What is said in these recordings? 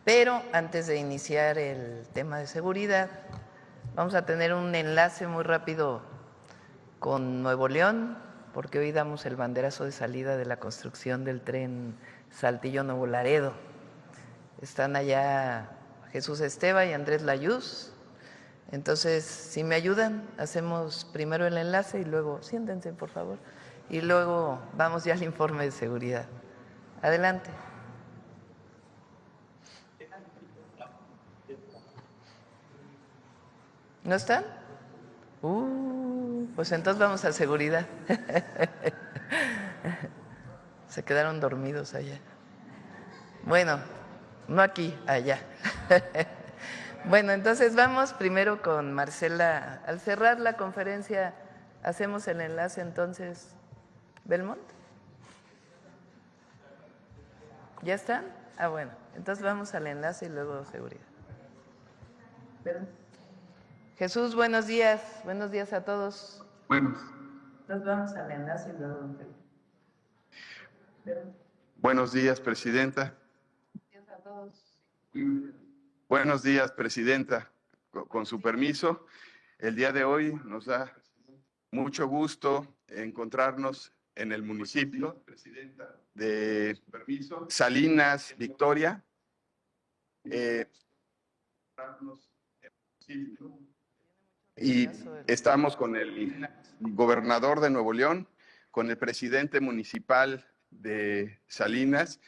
Pero antes de iniciar el tema de seguridad, vamos a tener un enlace muy rápido con Nuevo León, porque hoy damos el banderazo de salida de la construcción del tren Saltillo-Nuevo Laredo. Están allá Jesús Esteva y Andrés Layuz. Entonces, si me ayudan, hacemos primero el enlace y luego, siéntense por favor, y luego vamos ya al informe de seguridad. Adelante. ¿No están? Pues entonces vamos a seguridad. Se quedaron dormidos allá. Bueno, no aquí, allá. Bueno, entonces vamos primero con Marcela. Al cerrar la conferencia, hacemos el enlace entonces. ¿Belmont? ¿Ya están? Ah, bueno, entonces vamos al enlace y luego seguridad. Jesús, buenos días a todos. Buenos. Entonces vamos al enlace y luego Buenos días, Presidenta. Buenos días a todos. Buenos días, Presidenta. Con su permiso, el día de hoy nos da mucho gusto encontrarnos en el municipio de Salinas, Victoria. Y estamos con el gobernador de Nuevo León, con el presidente municipal de Salinas,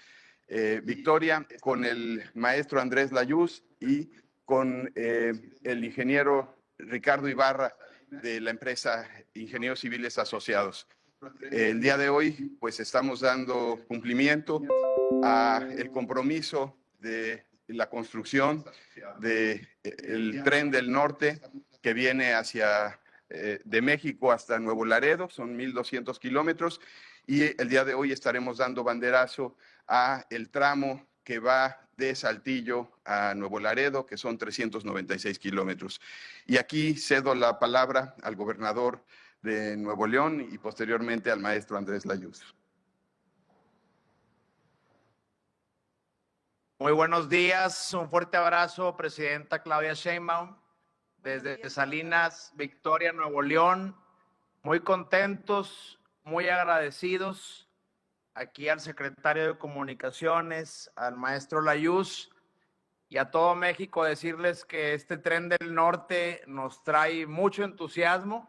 Victoria, con el maestro Andrés Layuz y con el ingeniero Ricardo Ibarra de la empresa Ingenieros Civiles Asociados. El día de hoy, pues estamos dando cumplimiento al compromiso de la construcción del tren del norte que viene de México hasta Nuevo Laredo, son 1,200 kilómetros, y el día de hoy estaremos dando banderazo a el tramo que va de Saltillo a Nuevo Laredo, que son 396 kilómetros. Y aquí cedo la palabra al gobernador de Nuevo León y posteriormente al maestro Andrés Layuz. Muy buenos días, un fuerte abrazo, Presidenta Claudia Sheinbaum, desde Salinas, Victoria, Nuevo León. Muy contentos, muy agradecidos aquí al secretario de Comunicaciones, al maestro Layuz y a todo México decirles que este tren del norte nos trae mucho entusiasmo.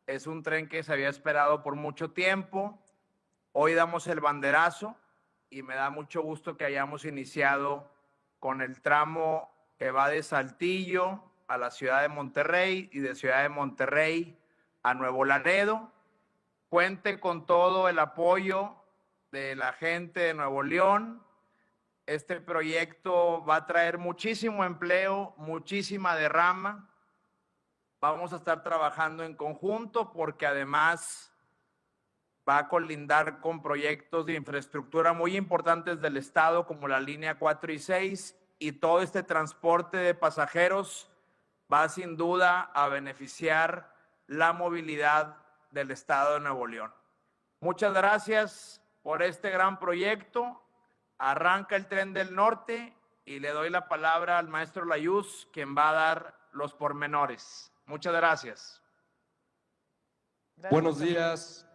Es un tren que se había esperado por mucho tiempo. Hoy damos el banderazo y me da mucho gusto que hayamos iniciado con el tramo que va de Saltillo a la ciudad de Monterrey y de ciudad de Monterrey a Nuevo Laredo. Cuente con todo el apoyo de la gente de Nuevo León. Este proyecto va a traer muchísimo empleo, muchísima derrama. Vamos a estar trabajando en conjunto porque además va a colindar con proyectos de infraestructura muy importantes del Estado como la línea 4 y 6, y todo este transporte de pasajeros va sin duda a beneficiar la movilidad del Estado de Nuevo León. Muchas gracias por este gran proyecto. Arranca el tren del norte y le doy la palabra al maestro Layuz, quien va a dar los pormenores. Muchas gracias. Buenos días,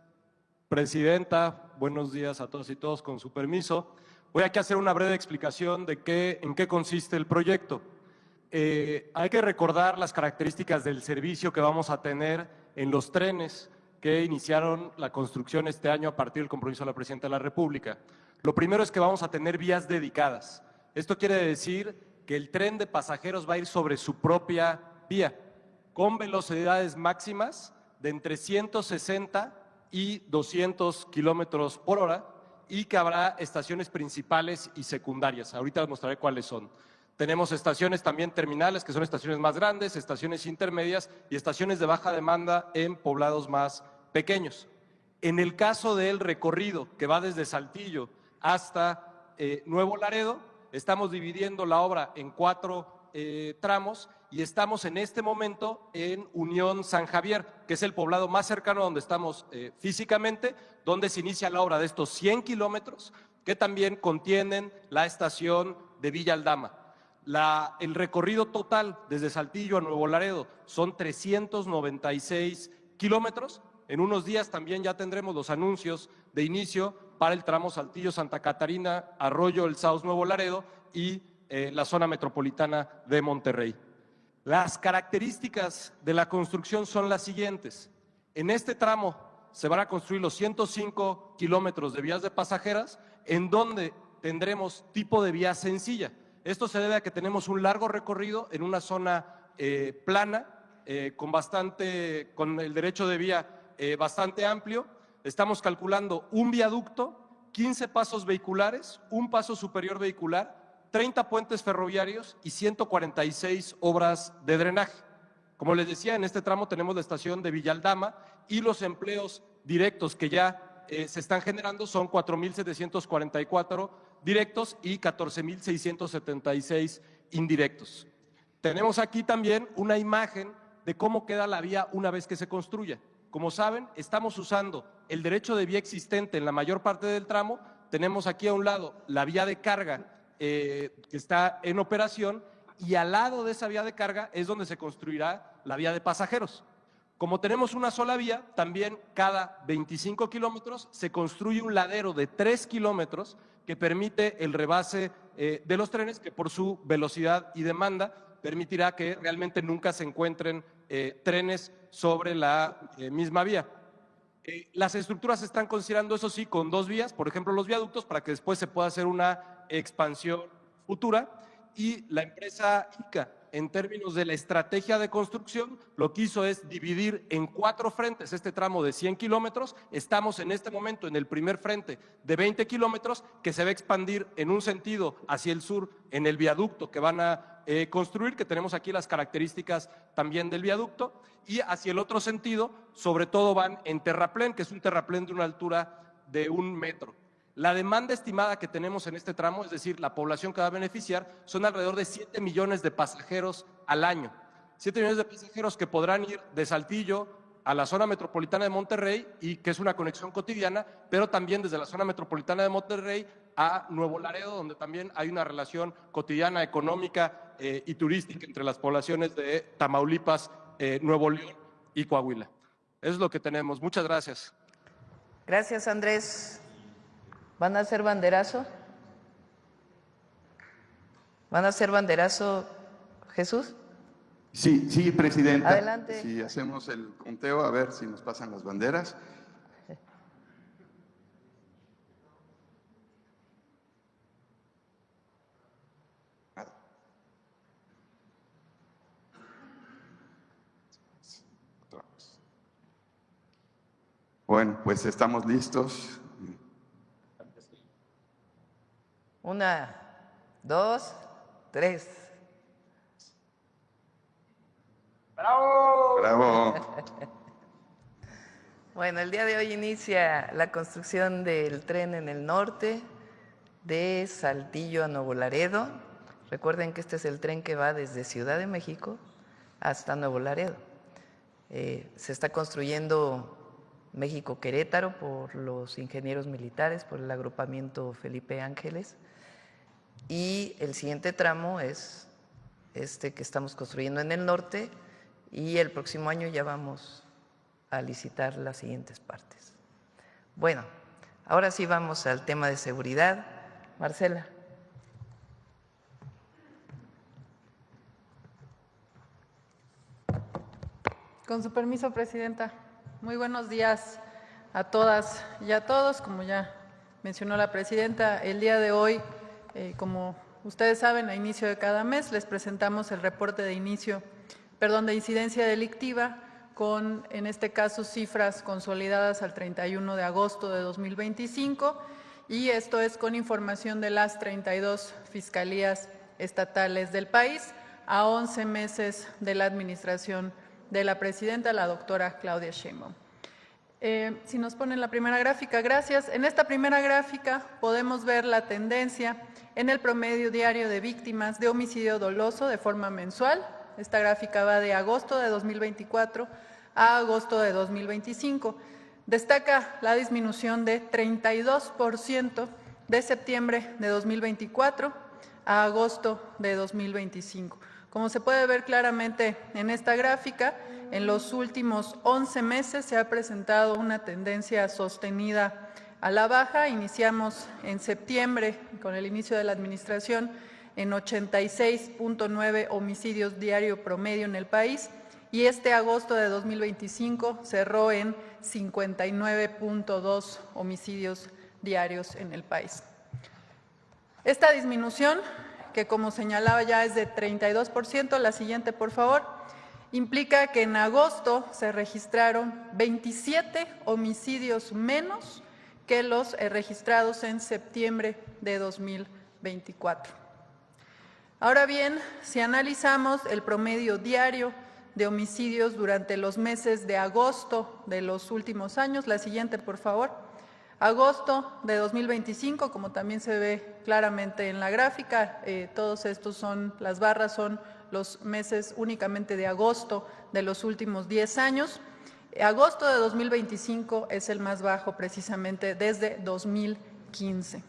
Presidenta. Buenos días a todos y todos, con su permiso. Voy aquí a hacer una breve explicación de en qué consiste el proyecto. Hay que recordar las características del servicio que vamos a tener en los trenes que iniciaron la construcción este año a partir del compromiso de la Presidenta de la República. Lo primero es que vamos a tener vías dedicadas. Esto quiere decir que el tren de pasajeros va a ir sobre su propia vía, con velocidades máximas de entre 160 y 200 kilómetros por hora, y que habrá estaciones principales y secundarias. Ahorita les mostraré cuáles son. Tenemos estaciones también terminales, que son estaciones más grandes, estaciones intermedias y estaciones de baja demanda en poblados más pequeños. En el caso del recorrido que va desde Saltillo hasta Nuevo Laredo, estamos dividiendo la obra en 4 tramos y estamos en este momento en Unión San Javier, que es el poblado más cercano donde estamos físicamente, donde se inicia la obra de estos 100 kilómetros que también contienen la estación de Villa Aldama. El recorrido total desde Saltillo a Nuevo Laredo son 396 kilómetros. En unos días también ya tendremos los anuncios de inicio para el tramo Saltillo-Santa Catarina, Arroyo, El Sauz, Nuevo Laredo y la zona metropolitana de Monterrey. Las características de la construcción son las siguientes. En este tramo se van a construir los 105 kilómetros de vías de pasajeras, en donde tendremos tipo de vía sencilla. Esto se debe a que tenemos un largo recorrido en una zona plana, con el derecho de vía bastante amplio. Estamos calculando un viaducto, 15 pasos vehiculares, un paso superior vehicular, 30 puentes ferroviarios y 146 obras de drenaje. Como les decía, en este tramo tenemos la estación de Villaldama y los empleos directos que ya se están generando son 4.744 directos y 14.676 indirectos. Tenemos aquí también una imagen de cómo queda la vía una vez que se construya. Como saben, estamos usando el derecho de vía existente en la mayor parte del tramo. Tenemos aquí a un lado la vía de carga que está en operación y al lado de esa vía de carga es donde se construirá la vía de pasajeros. Como tenemos una sola vía, también cada 25 kilómetros se construye un ladero de 3 kilómetros que permite el rebase de los trenes, que por su velocidad y demanda permitirá que realmente nunca se encuentren trenes sobre la misma vía. Las estructuras se están considerando, eso sí, con 2 vías, por ejemplo los viaductos, para que después se pueda hacer una expansión futura. Y la empresa ICA, en términos de la estrategia de construcción, lo que hizo es dividir en 4 frentes este tramo de 100 kilómetros. Estamos en este momento en el primer frente de 20 kilómetros, que se va a expandir en un sentido hacia el sur en el viaducto que van a construir, que tenemos aquí las características también del viaducto, y hacia el otro sentido, sobre todo van en terraplén, que es un terraplén de una altura de 1 metro. La demanda estimada que tenemos en este tramo, es decir, la población que va a beneficiar, son alrededor de 7 millones de pasajeros al año. 7 millones de pasajeros que podrán ir de Saltillo a la zona metropolitana de Monterrey, y que es una conexión cotidiana, pero también desde la zona metropolitana de Monterrey a Nuevo Laredo, donde también hay una relación cotidiana, económica y turística entre las poblaciones de Tamaulipas, Nuevo León y Coahuila. Eso es lo que tenemos. Muchas gracias. Gracias, Andrés. ¿Van a hacer banderazo? ¿Van a hacer banderazo, Jesús? Sí, presidenta. Adelante. Si hacemos el conteo, a ver si nos pasan las banderas. Bueno, pues estamos listos. 1, 2, 3. ¡Bravo! Bravo. Bueno, el día de hoy inicia la construcción del tren en el norte de Saltillo a Nuevo Laredo. Recuerden que este es el tren que va desde Ciudad de México hasta Nuevo Laredo. Se está construyendo México-Querétaro por los ingenieros militares, por el agrupamiento Felipe Ángeles. Y el siguiente tramo es este que estamos construyendo en el norte, y el próximo año ya vamos a licitar las siguientes partes. Bueno, ahora sí vamos al tema de seguridad. Marcela. Con su permiso, Presidenta. Muy buenos días a todas y a todos. Como ya mencionó la Presidenta, el día de hoy, como ustedes saben, a inicio de cada mes les presentamos el reporte de incidencia delictiva con, en este caso, cifras consolidadas al 31 de agosto de 2025, y esto es con información de las 32 fiscalías estatales del país a 11 meses de la administración de la Presidenta, la doctora Claudia Sheinbaum. Si nos ponen la primera gráfica, gracias. En esta primera gráfica podemos ver la tendencia en el promedio diario de víctimas de homicidio doloso de forma mensual. Esta gráfica va de agosto de 2024 a agosto de 2025. Destaca la disminución de 32% de septiembre de 2024 a agosto de 2025. Como se puede ver claramente en esta gráfica, en los últimos 11 meses se ha presentado una tendencia sostenida a la baja. Iniciamos en septiembre, con el inicio de la administración, en 86.9 homicidios diario promedio en el país, y este agosto de 2025 cerró en 59.2 homicidios diarios en el país. Esta disminución, que como señalaba ya es de 32%, la siguiente por favor, implica que en agosto se registraron 27 homicidios menos que los registrados en septiembre de 2024. Ahora bien, si analizamos el promedio diario de homicidios durante los meses de agosto de los últimos años, la siguiente por favor, agosto de 2025, como también se ve claramente en la gráfica, todos estos son, las barras son los meses únicamente de agosto de los últimos 10 años. Agosto de 2025 es el más bajo precisamente desde 2015.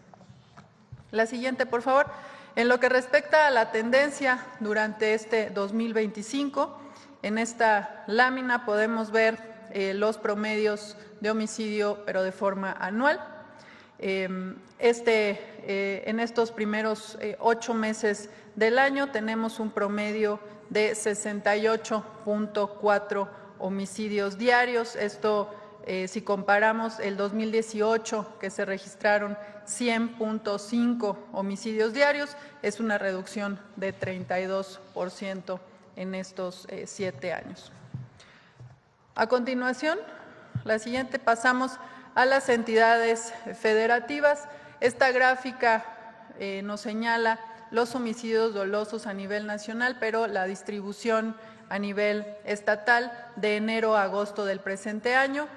La siguiente, por favor. En lo que respecta a la tendencia durante este 2025, en esta lámina podemos ver los promedios de homicidio, pero de forma anual. En estos primeros 8 meses del año tenemos un promedio de 68.4 homicidios diarios. Esto, si comparamos el 2018, que se registraron 100.5 homicidios diarios, es una reducción de 32% en estos 7 años. A continuación, la siguiente, pasamos a las entidades federativas. Esta gráfica nos señala los homicidios dolosos a nivel nacional, pero la distribución a nivel estatal de enero a agosto del presente año.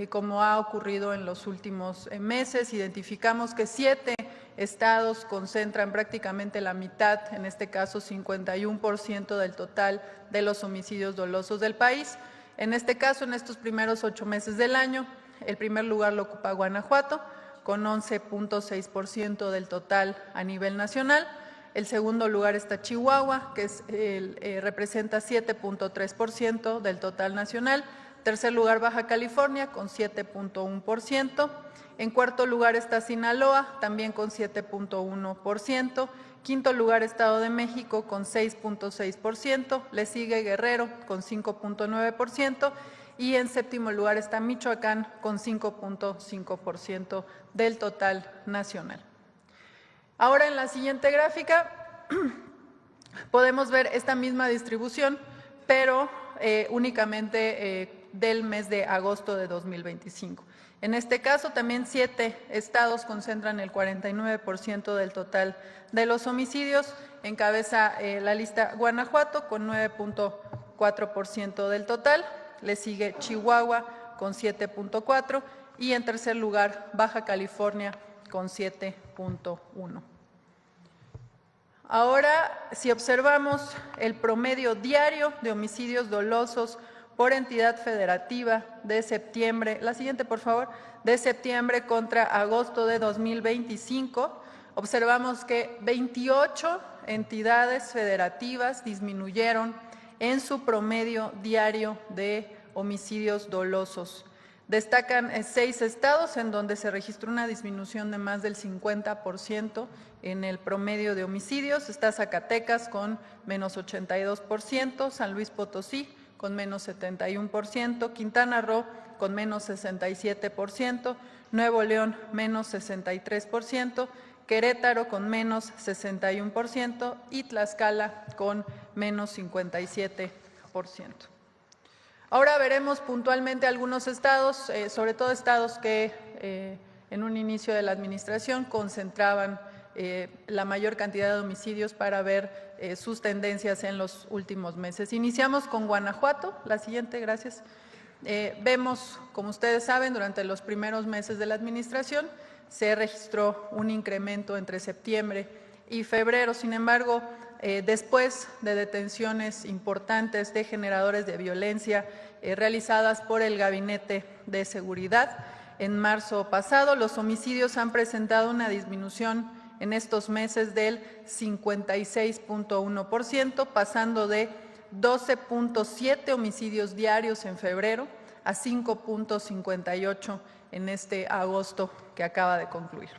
Como ha ocurrido en los últimos meses, identificamos que 7 estados concentran prácticamente la mitad, en este caso 51% del total de los homicidios dolosos del país. En este caso, en estos primeros 8 meses del año, el primer lugar lo ocupa Guanajuato, con 11.6% del total a nivel nacional. El segundo lugar está Chihuahua, que representa 7.3% del total nacional. Tercer lugar, Baja California, con 7.1%. En cuarto lugar está Sinaloa, también con 7.1%. Quinto lugar, Estado de México, con 6.6%. Le sigue Guerrero, con 5.9%. Y en séptimo lugar está Michoacán, con 5.5% del total nacional. Ahora, en la siguiente gráfica podemos ver esta misma distribución, pero únicamente del mes de agosto de 2025. En este caso, también 7 estados concentran el 49% del total de los homicidios. Encabeza la lista Guanajuato, con 9.4% del total. Le sigue Chihuahua, con 7.4%. Y en tercer lugar, Baja California, con 7.1%. Ahora, si observamos el promedio diario de homicidios dolosos por entidad federativa de septiembre, la siguiente por favor, de septiembre contra agosto de 2025, observamos que 28 entidades federativas disminuyeron en su promedio diario de homicidios dolosos. Destacan 6 estados en donde se registró una disminución de más del 50% en el promedio de homicidios. Está Zacatecas con menos 82%, San Luis Potosí con menos 71%, Quintana Roo con menos 67%, Nuevo León menos 63%, Querétaro con menos 61% y Tlaxcala con menos 57%. Ahora veremos puntualmente algunos estados, sobre todo estados que en un inicio de la administración concentraban la mayor cantidad de homicidios para ver sus tendencias en los últimos meses. Iniciamos con Guanajuato. La siguiente, gracias. Vemos, como ustedes saben, durante los primeros meses de la administración se registró un incremento entre septiembre y febrero. Sin embargo, después de detenciones importantes de generadores de violencia realizadas por el Gabinete de Seguridad, en marzo pasado los homicidios han presentado una disminución en estos meses del 56.1%, pasando de 12.7 homicidios diarios en febrero a 5.58 en este agosto que acaba de concluir.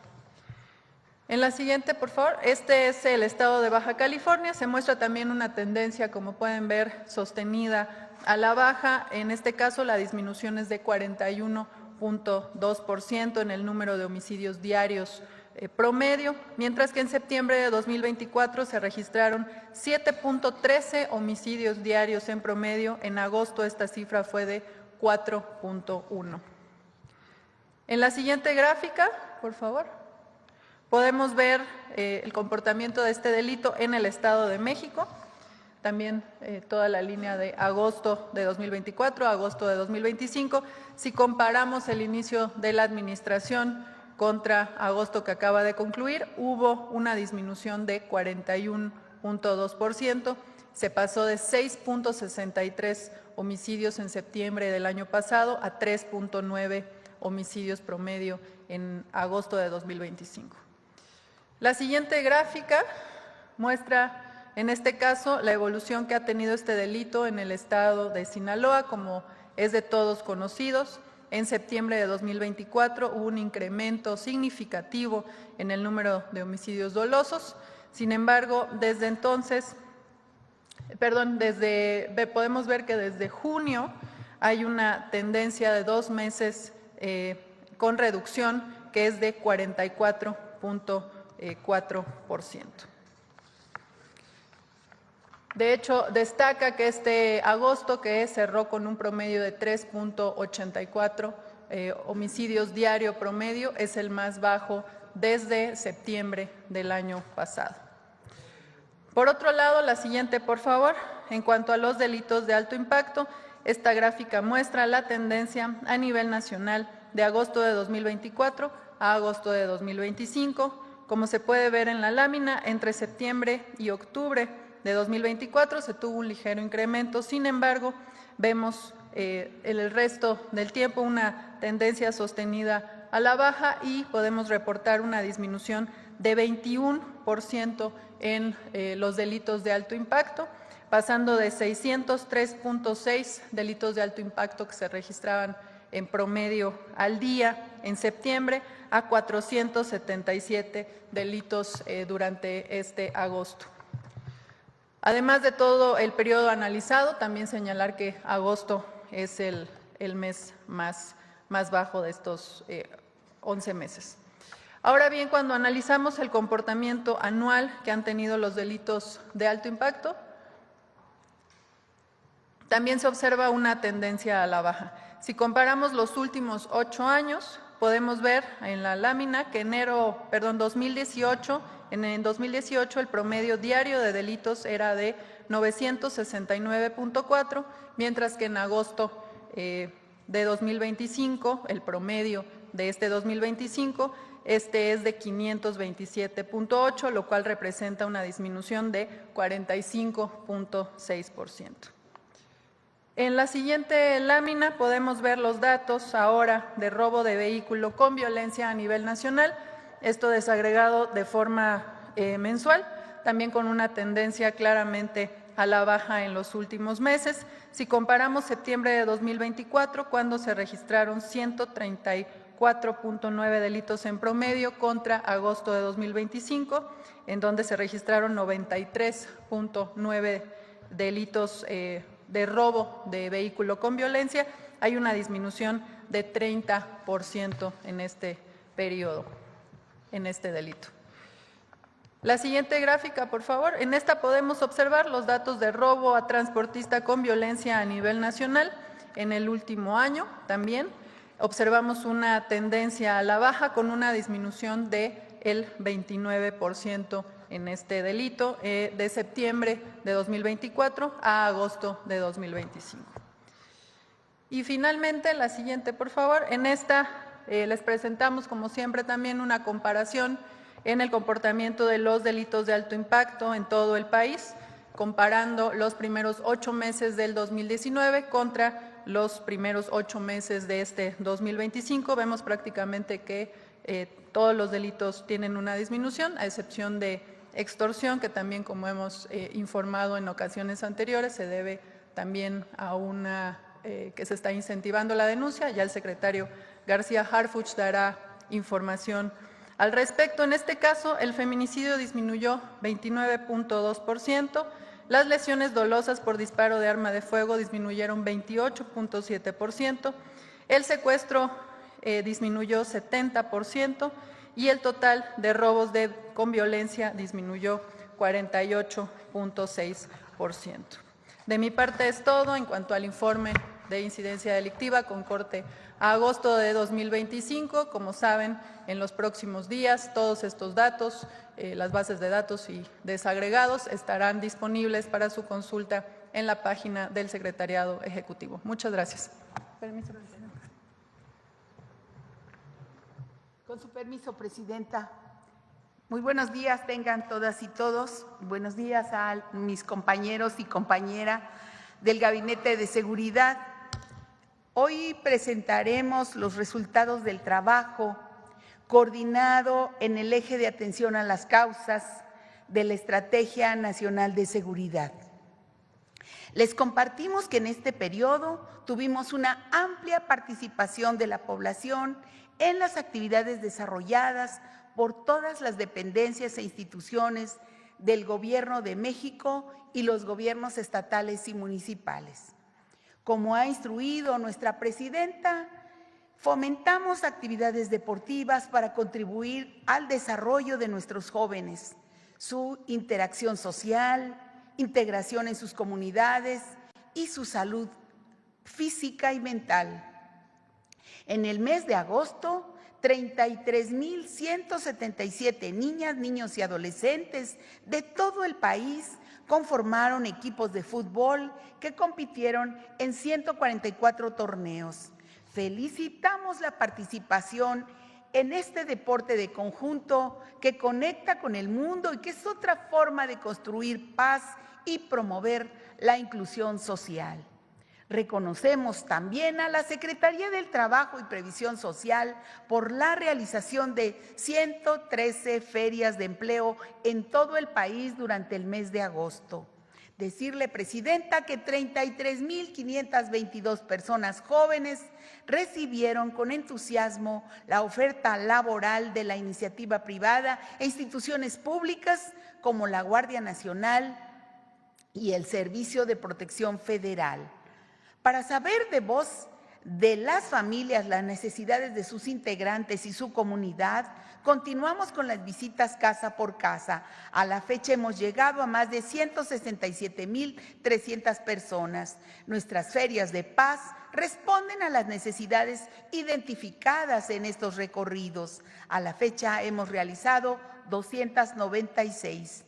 En la siguiente, por favor, este es el estado de Baja California. Se muestra también una tendencia, como pueden ver, sostenida a la baja. En este caso, la disminución es de 41.2% en el número de homicidios diarios promedio, mientras que en septiembre de 2024 se registraron 7.13 homicidios diarios en promedio. En agosto esta cifra fue de 4.1. En la siguiente gráfica, por favor, podemos ver el comportamiento de este delito en el Estado de México. También toda la línea de agosto de 2024 a agosto de 2025. Si comparamos el inicio de la administración contra agosto que acaba de concluir, hubo una disminución de 41.2%. Se pasó de 6.63 homicidios en septiembre del año pasado a 3.9 homicidios promedio en agosto de 2025. La siguiente gráfica muestra, en este caso, la evolución que ha tenido este delito en el estado de Sinaloa, como es de todos conocidos. En septiembre de 2024 hubo un incremento significativo en el número de homicidios dolosos. Sin embargo, desde entonces, podemos ver que desde junio hay una tendencia de 2 meses con reducción, que es de 44.4%. De hecho, destaca que este agosto, que cerró con un promedio de 3.84 homicidios diario promedio, es el más bajo desde septiembre del año pasado. Por otro lado, la siguiente, por favor. En cuanto a los delitos de alto impacto, esta gráfica muestra la tendencia a nivel nacional de agosto de 2024 a agosto de 2025. Como se puede ver en la lámina, entre septiembre y octubre de 2024 se tuvo un ligero incremento. Sin embargo, vemos en el resto del tiempo una tendencia sostenida a la baja y podemos reportar una disminución de 21% en los delitos de alto impacto, pasando de 603.6 delitos de alto impacto que se registraban en promedio al día en septiembre a 477 delitos durante este agosto. Además de todo el periodo analizado, también señalar que agosto es el mes más bajo de estos 11 meses. Ahora bien, cuando analizamos el comportamiento anual que han tenido los delitos de alto impacto, también se observa una tendencia a la baja. Si comparamos los últimos 8 años, podemos ver en la lámina que en 2018 el promedio diario de delitos era de 969.4, mientras que en agosto de 2025, el promedio de este 2025, es de 527.8, lo cual representa una disminución de 45.6%. En la siguiente lámina podemos ver los datos ahora de robo de vehículo con violencia a nivel nacional, esto desagregado de forma mensual, también con una tendencia claramente a la baja en los últimos meses. Si comparamos septiembre de 2024, cuando se registraron 134.9 delitos en promedio, contra agosto de 2025, en donde se registraron 93.9 delitos de robo de vehículo con violencia, hay una disminución de 30% en este periodo, en este delito. La siguiente gráfica, por favor. En esta podemos observar los datos de robo a transportista con violencia a nivel nacional. En el último año también observamos una tendencia a la baja con una disminución del 29% en este delito de septiembre de 2024 a agosto de 2025. Y finalmente, la siguiente, por favor. En esta les presentamos, como siempre, también una comparación en el comportamiento de los delitos de alto impacto en todo el país, comparando los primeros 8 meses del 2019 contra los primeros 8 meses de este 2025. Vemos prácticamente que todos los delitos tienen una disminución, a excepción de extorsión, que también, como hemos informado en ocasiones anteriores, se debe también a una que se está incentivando la denuncia. Ya el secretario García Harfuch dará información al respecto. En este caso, el feminicidio disminuyó 29.2%, las lesiones dolosas por disparo de arma de fuego disminuyeron 28.7%, el secuestro disminuyó 70% y el total de robos con violencia disminuyó 48.6%. De mi parte es todo en cuanto al informe de incidencia delictiva con corte a agosto de 2025. Como saben, en los próximos días todos estos datos, las bases de datos y desagregados estarán disponibles para su consulta en la página del Secretariado Ejecutivo. Muchas gracias. Permiso, Presidenta. Con su permiso, Presidenta. Muy buenos días tengan todas y todos. Buenos días a mis compañeros y compañeras del Gabinete de Seguridad. Hoy presentaremos los resultados del trabajo coordinado en el eje de atención a las causas de la Estrategia Nacional de Seguridad. Les compartimos que en este periodo tuvimos una amplia participación de la población en las actividades desarrolladas por todas las dependencias e instituciones del Gobierno de México y los gobiernos estatales y municipales. Como ha instruido nuestra presidenta, fomentamos actividades deportivas para contribuir al desarrollo de nuestros jóvenes, su interacción social, integración en sus comunidades y su salud física y mental. En el mes de agosto, 33,177 niñas, niños y adolescentes de todo el país conformaron equipos de fútbol que compitieron en 144 torneos. Felicitamos la participación en este deporte de conjunto que conecta con el mundo y que es otra forma de construir paz y promover la inclusión social. Reconocemos también a la Secretaría del Trabajo y Previsión Social por la realización de 113 ferias de empleo en todo el país durante el mes de agosto. Decirle, Presidenta, que 33,522 personas jóvenes recibieron con entusiasmo la oferta laboral de la iniciativa privada e instituciones públicas como la Guardia Nacional y el Servicio de Protección Federal. Para saber de voz de las familias las necesidades de sus integrantes y su comunidad, continuamos con las visitas casa por casa. A la fecha hemos llegado a más de 167,300 personas. Nuestras ferias de paz responden a las necesidades identificadas en estos recorridos. A la fecha hemos realizado 296.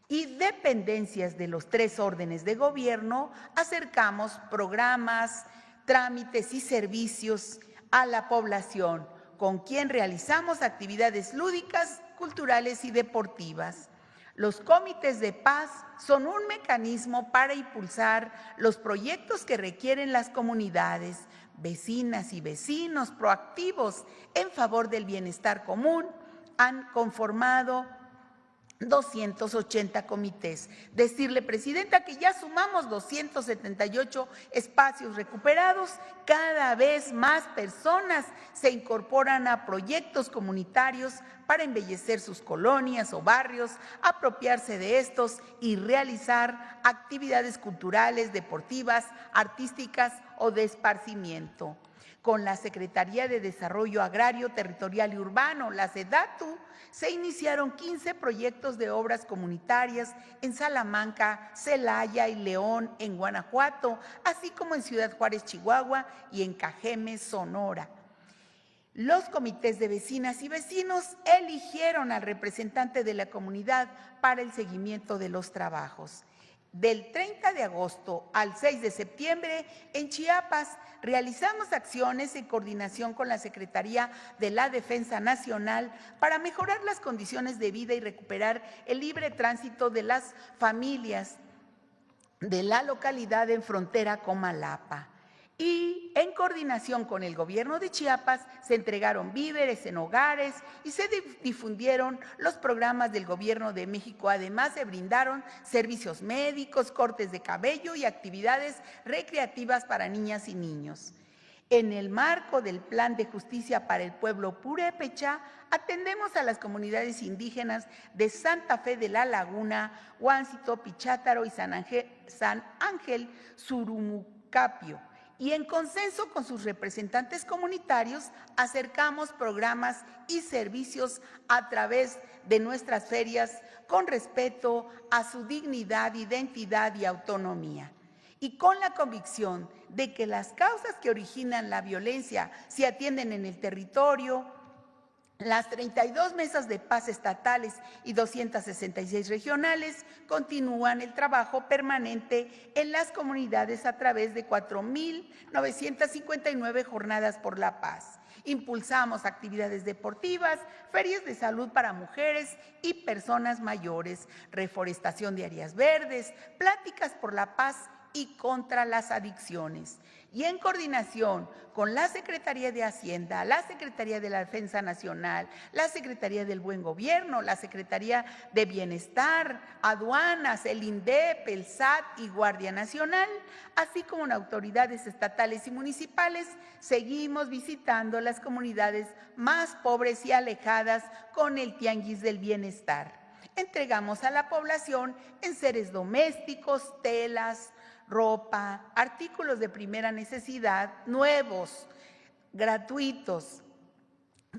Y dependencias de los 3 órdenes de gobierno, acercamos programas, trámites y servicios a la población, con quien realizamos actividades lúdicas, culturales y deportivas. Los comités de paz son un mecanismo para impulsar los proyectos que requieren las comunidades, vecinas y vecinos proactivos en favor del bienestar común. Han conformado 280 comités. Decirle, Presidenta, que ya sumamos 278 espacios recuperados. Cada vez más personas se incorporan a proyectos comunitarios para embellecer sus colonias o barrios, apropiarse de estos y realizar actividades culturales, deportivas, artísticas o de esparcimiento. Con la Secretaría de Desarrollo Agrario, Territorial y Urbano, la SEDATU, se iniciaron 15 proyectos de obras comunitarias en Salamanca, Celaya y León, en Guanajuato, así como en Ciudad Juárez, Chihuahua, y en Cajeme, Sonora. Los comités de vecinas y vecinos eligieron al representante de la comunidad para el seguimiento de los trabajos. Del 30 de agosto al 6 de septiembre, en Chiapas, realizamos acciones en coordinación con la Secretaría de la Defensa Nacional para mejorar las condiciones de vida y recuperar el libre tránsito de las familias de la localidad en frontera Comalapa. Y en coordinación con el gobierno de Chiapas se entregaron víveres en hogares y se difundieron los programas del gobierno de México. Además, se brindaron servicios médicos, cortes de cabello y actividades recreativas para niñas y niños. En el marco del Plan de Justicia para el Pueblo Purépecha, atendemos a las comunidades indígenas de Santa Fe de la Laguna, Huáncito, Pichátaro y San Ángel Surumucapio. Y en consenso con sus representantes comunitarios, acercamos programas y servicios a través de nuestras ferias con respeto a su dignidad, identidad y autonomía. Y con la convicción de que las causas que originan la violencia se atienden en el territorio, las 32 mesas de paz estatales y 266 regionales continúan el trabajo permanente en las comunidades a través de 4.959 jornadas por la paz. Impulsamos actividades deportivas, ferias de salud para mujeres y personas mayores, reforestación de áreas verdes, pláticas por la paz y contra las adicciones. Y en coordinación con la Secretaría de Hacienda, la Secretaría de la Defensa Nacional, la Secretaría del Buen Gobierno, la Secretaría de Bienestar, Aduanas, el INDEP, el SAT y Guardia Nacional, así como en autoridades estatales y municipales, seguimos visitando las comunidades más pobres y alejadas con el Tianguis del Bienestar. Entregamos a la población enseres domésticos, telas, ropa, artículos de primera necesidad, nuevos, gratuitos,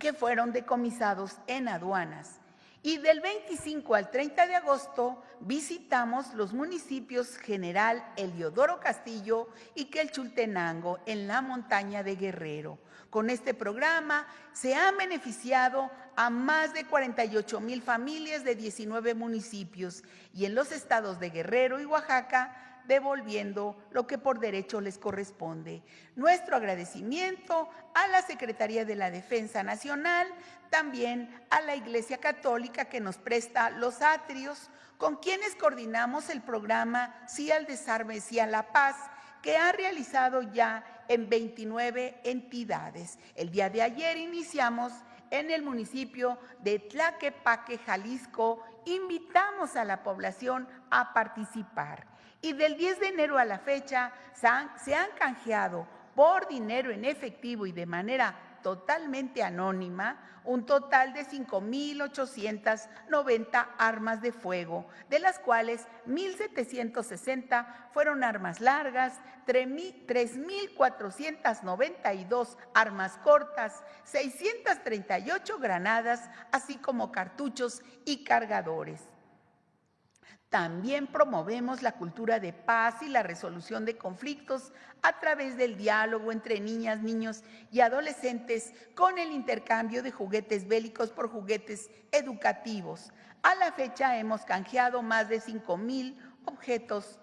que fueron decomisados en aduanas. Y del 25 al 30 de agosto visitamos los municipios General Eliodoro Castillo y Quelchultenango en la montaña de Guerrero. Con este programa se han beneficiado a más de 48,000 familias de 19 municipios y en los estados de Guerrero y Oaxaca, devolviendo lo que por derecho les corresponde. Nuestro agradecimiento a la Secretaría de la Defensa Nacional, también a la Iglesia Católica que nos presta los atrios, con quienes coordinamos el programa Sí al Desarme, Sí a la Paz, que ha realizado ya en 29 entidades. El día de ayer iniciamos en el municipio de Tlaquepaque, Jalisco. Invitamos a la población a participar. Y del 10 de enero a la fecha se han canjeado por dinero en efectivo y de manera totalmente anónima un total de 5,890 armas de fuego, de las cuales 1,760 fueron armas largas, 3,492 armas cortas, 638 granadas, así como cartuchos y cargadores. También promovemos la cultura de paz y la resolución de conflictos a través del diálogo entre niñas, niños y adolescentes con el intercambio de juguetes bélicos por juguetes educativos. A la fecha hemos canjeado más de 5,000 objetos.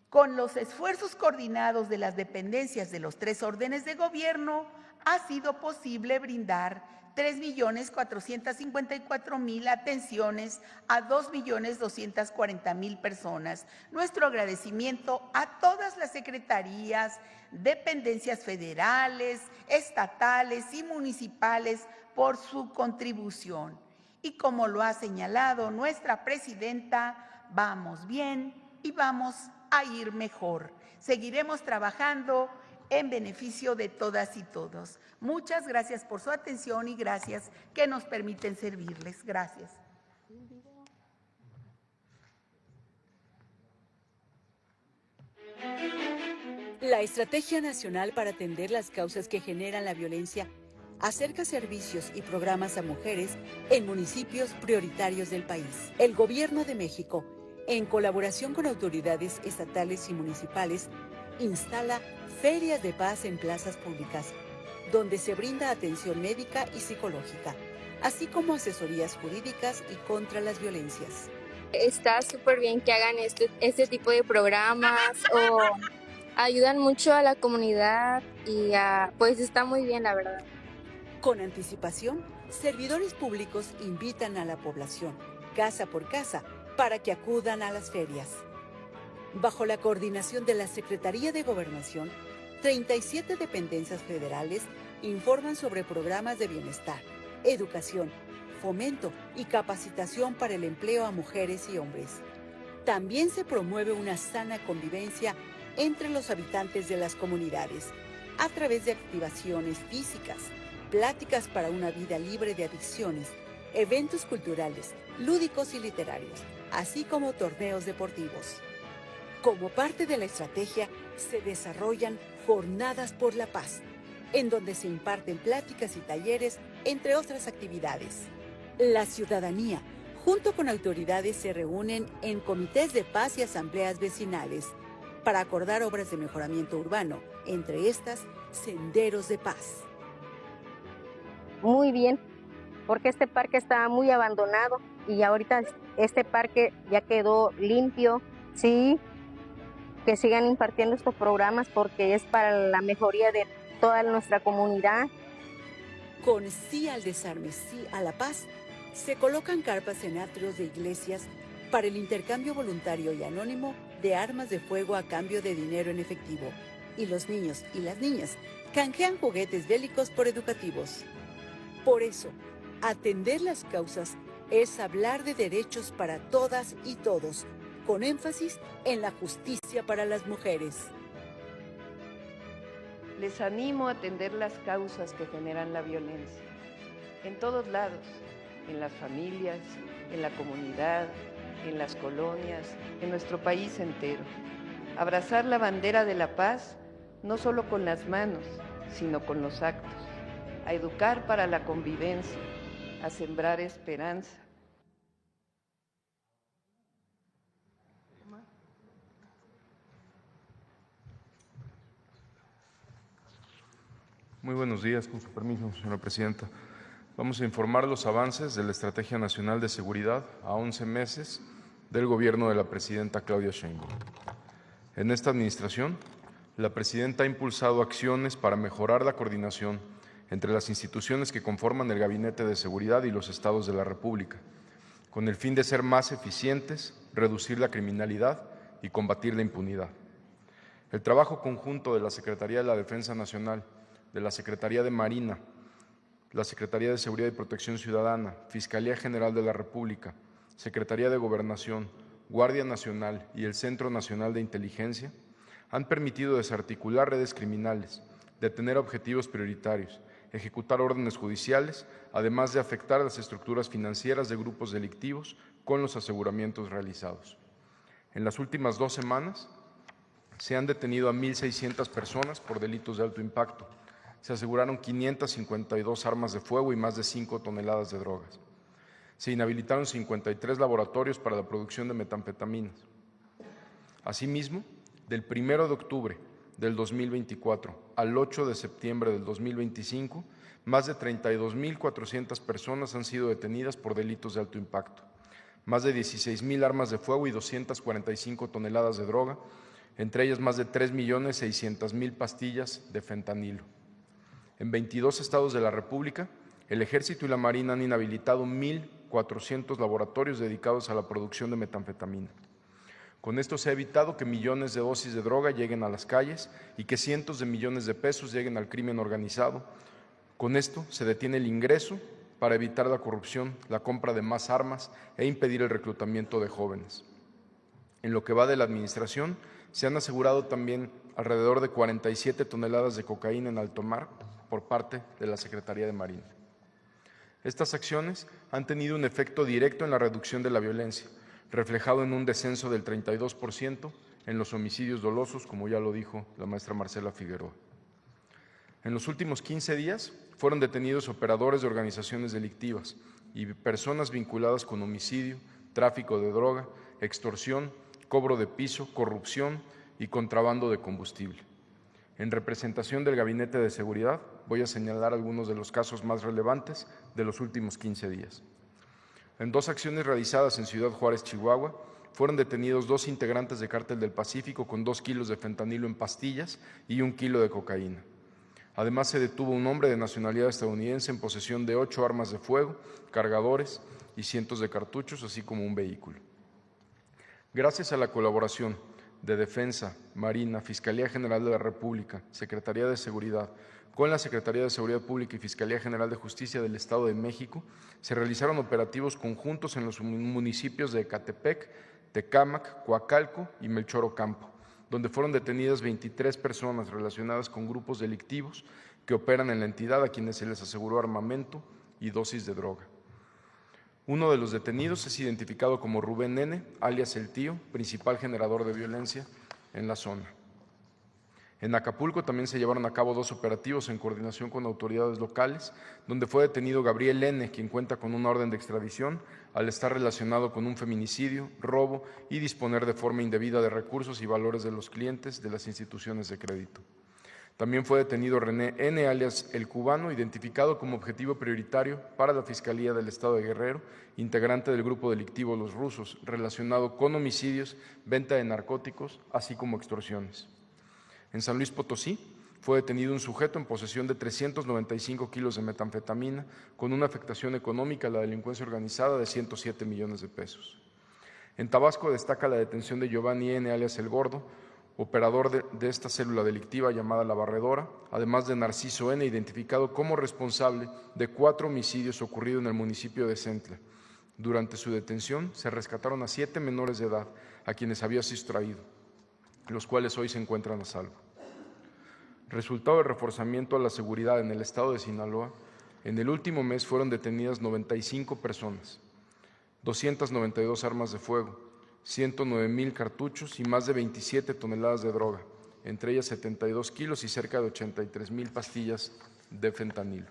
Con los esfuerzos coordinados de las dependencias de los 3 órdenes de gobierno, ha sido posible brindar 3,454,000 atenciones a 2,240,000 personas. Nuestro agradecimiento a todas las secretarías, dependencias federales, estatales y municipales por su contribución. Y como lo ha señalado nuestra presidenta, vamos bien y vamos a ir mejor. Seguiremos trabajando en beneficio de todas y todos. Muchas gracias por su atención y gracias que nos permiten servirles. Gracias. La Estrategia Nacional para atender las causas que generan la violencia acerca servicios y programas a mujeres en municipios prioritarios del país. El Gobierno de México, en colaboración con autoridades estatales y municipales, instala ferias de paz en plazas públicas, donde se brinda atención médica y psicológica, así como asesorías jurídicas y contra las violencias. Está súper bien que hagan este tipo de programas o ayudan mucho a la comunidad y pues está muy bien, la verdad. Con anticipación, servidores públicos invitan a la población, casa por casa, para que acudan a las ferias. Bajo la coordinación de la Secretaría de Gobernación, 37 dependencias federales informan sobre programas de bienestar, educación, fomento y capacitación para el empleo a mujeres y hombres. También se promueve una sana convivencia entre los habitantes de las comunidades a través de activaciones físicas, pláticas para una vida libre de adicciones, eventos culturales, lúdicos y literarios, así como torneos deportivos. Como parte de la estrategia, se desarrollan jornadas por la paz, en donde se imparten pláticas y talleres, entre otras actividades. La ciudadanía, junto con autoridades, se reúnen en comités de paz y asambleas vecinales para acordar obras de mejoramiento urbano, entre estas, senderos de paz. Muy bien, porque este parque estaba muy abandonado y ahorita este parque ya quedó limpio. Sí, que sigan impartiendo estos programas porque es para la mejoría de toda nuestra comunidad. Con Sí al Desarme, Sí a la Paz, se colocan carpas en atrios de iglesias para el intercambio voluntario y anónimo de armas de fuego a cambio de dinero en efectivo. Y los niños y las niñas canjean juguetes bélicos por educativos. Por eso, atender las causas es hablar de derechos para todas y todos, con énfasis en la justicia para las mujeres. Les animo a atender las causas que generan la violencia, en todos lados, en las familias, en la comunidad, en las colonias, en nuestro país entero. Abrazar la bandera de la paz, no solo con las manos, sino con los actos. A educar para la convivencia, a sembrar esperanza. Muy buenos días, con su permiso, señora presidenta. Vamos a informar los avances de la Estrategia Nacional de Seguridad a 11 meses del gobierno de la presidenta Claudia Sheinbaum. En esta administración, la presidenta ha impulsado acciones para mejorar la coordinación entre las instituciones que conforman el Gabinete de Seguridad y los estados de la República, con el fin de ser más eficientes, reducir la criminalidad y combatir la impunidad. El trabajo conjunto de la Secretaría de la Defensa Nacional, de la Secretaría de Marina, la Secretaría de Seguridad y Protección Ciudadana, Fiscalía General de la República, Secretaría de Gobernación, Guardia Nacional y el Centro Nacional de Inteligencia han permitido desarticular redes criminales, detener objetivos prioritarios, ejecutar órdenes judiciales, además de afectar las estructuras financieras de grupos delictivos con los aseguramientos realizados. En las últimas 2 semanas se han detenido a 1.600 personas por delitos de alto impacto. Se aseguraron 552 armas de fuego y más de 5 toneladas de drogas. Se inhabilitaron 53 laboratorios para la producción de metanfetaminas. Asimismo, del 1 de octubre del 2024 al 8 de septiembre del 2025, más de 32.400 personas han sido detenidas por delitos de alto impacto. Más de 16.000 armas de fuego y 245 toneladas de droga, entre ellas más de 3.600.000 pastillas de fentanilo. En 22 estados de la República, el Ejército y la Marina han inhabilitado 1.400 laboratorios dedicados a la producción de metanfetamina. Con esto se ha evitado que millones de dosis de droga lleguen a las calles y que cientos de millones de pesos lleguen al crimen organizado. Con esto se detiene el ingreso para evitar la corrupción, la compra de más armas e impedir el reclutamiento de jóvenes. En lo que va de la administración, se han asegurado también alrededor de 47 toneladas de cocaína en alto mar por parte de la Secretaría de Marina. Estas acciones han tenido un efecto directo en la reducción de la violencia, reflejado en un descenso del 32% en los homicidios dolosos, como ya lo dijo la maestra Marcela Figueroa. En los últimos 15 días fueron detenidos operadores de organizaciones delictivas y personas vinculadas con homicidio, tráfico de droga, extorsión, cobro de piso, corrupción y contrabando de combustible. En representación del Gabinete de Seguridad, voy a señalar algunos de los casos más relevantes de los últimos 15 días. En 2 acciones realizadas en Ciudad Juárez, Chihuahua, fueron detenidos 2 integrantes de Cártel del Pacífico con 2 kilos de fentanilo en pastillas y 1 kilo de cocaína. Además, se detuvo un hombre de nacionalidad estadounidense en posesión de 8 armas de fuego, cargadores y cientos de cartuchos, así como un vehículo. Gracias a la colaboración de Defensa, Marina, Fiscalía General de la República, Secretaría de Seguridad, con la Secretaría de Seguridad Pública y Fiscalía General de Justicia del Estado de México, se realizaron operativos conjuntos en los municipios de Ecatepec, Tecámac, Coacalco y Melchor Ocampo, donde fueron detenidas 23 personas relacionadas con grupos delictivos que operan en la entidad, a quienes se les aseguró armamento y dosis de droga. Uno de los detenidos es identificado como Rubén N., alias El Tío, principal generador de violencia en la zona. En Acapulco también se llevaron a cabo 2 operativos en coordinación con autoridades locales, donde fue detenido Gabriel N., quien cuenta con una orden de extradición al estar relacionado con un feminicidio, robo y disponer de forma indebida de recursos y valores de los clientes de las instituciones de crédito. También fue detenido René N., alias El Cubano, identificado como objetivo prioritario para la Fiscalía del Estado de Guerrero, integrante del grupo delictivo Los Rusos, relacionado con homicidios, venta de narcóticos, así como extorsiones. En San Luis Potosí fue detenido un sujeto en posesión de 395 kilos de metanfetamina, con una afectación económica a la delincuencia organizada de 107 millones de pesos. En Tabasco destaca la detención de Giovanni N., alias El Gordo, operador de esta célula delictiva llamada La Barredora, además de Narciso N., identificado como responsable de 4 homicidios ocurridos en el municipio de Centla. Durante su detención se rescataron a 7 menores de edad, a quienes había sustraído, los cuales hoy se encuentran a salvo. Resultado del reforzamiento a la seguridad en el estado de Sinaloa, en el último mes fueron detenidas 95 personas, 292 armas de fuego, 109,000 cartuchos y más de 27 toneladas de droga, entre ellas 72 kilos y cerca de 83,000 pastillas de fentanilo.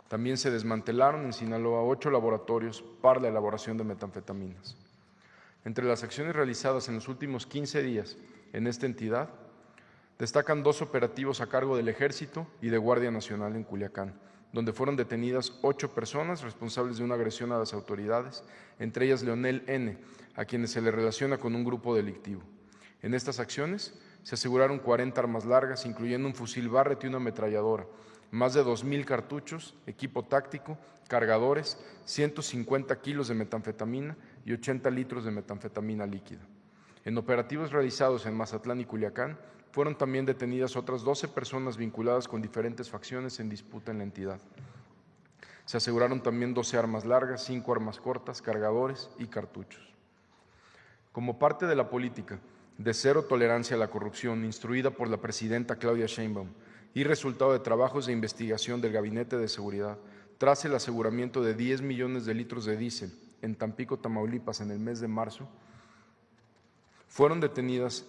También se desmantelaron en Sinaloa 8 laboratorios para la elaboración de metanfetaminas. Entre las acciones realizadas en los últimos 15 días en esta entidad, destacan 2 operativos a cargo del Ejército y de Guardia Nacional en Culiacán, donde fueron detenidas 8 personas responsables de una agresión a las autoridades, entre ellas Leonel N., a quienes se le relaciona con un grupo delictivo. En estas acciones se aseguraron 40 armas largas, incluyendo un fusil Barrett y una ametralladora, más de 2,000 cartuchos, equipo táctico, cargadores, 150 kilos de metanfetamina y 80 litros de metanfetamina líquida. En operativos realizados en Mazatlán y Culiacán, fueron también detenidas otras 12 personas vinculadas con diferentes facciones en disputa en la entidad. Se aseguraron también 12 armas largas, 5 armas cortas, cargadores y cartuchos. Como parte de la política de cero tolerancia a la corrupción instruida por la presidenta Claudia Sheinbaum y resultado de trabajos de investigación del Gabinete de Seguridad, tras el aseguramiento de 10 millones de litros de diésel en Tampico, Tamaulipas, en el mes de marzo, fueron detenidas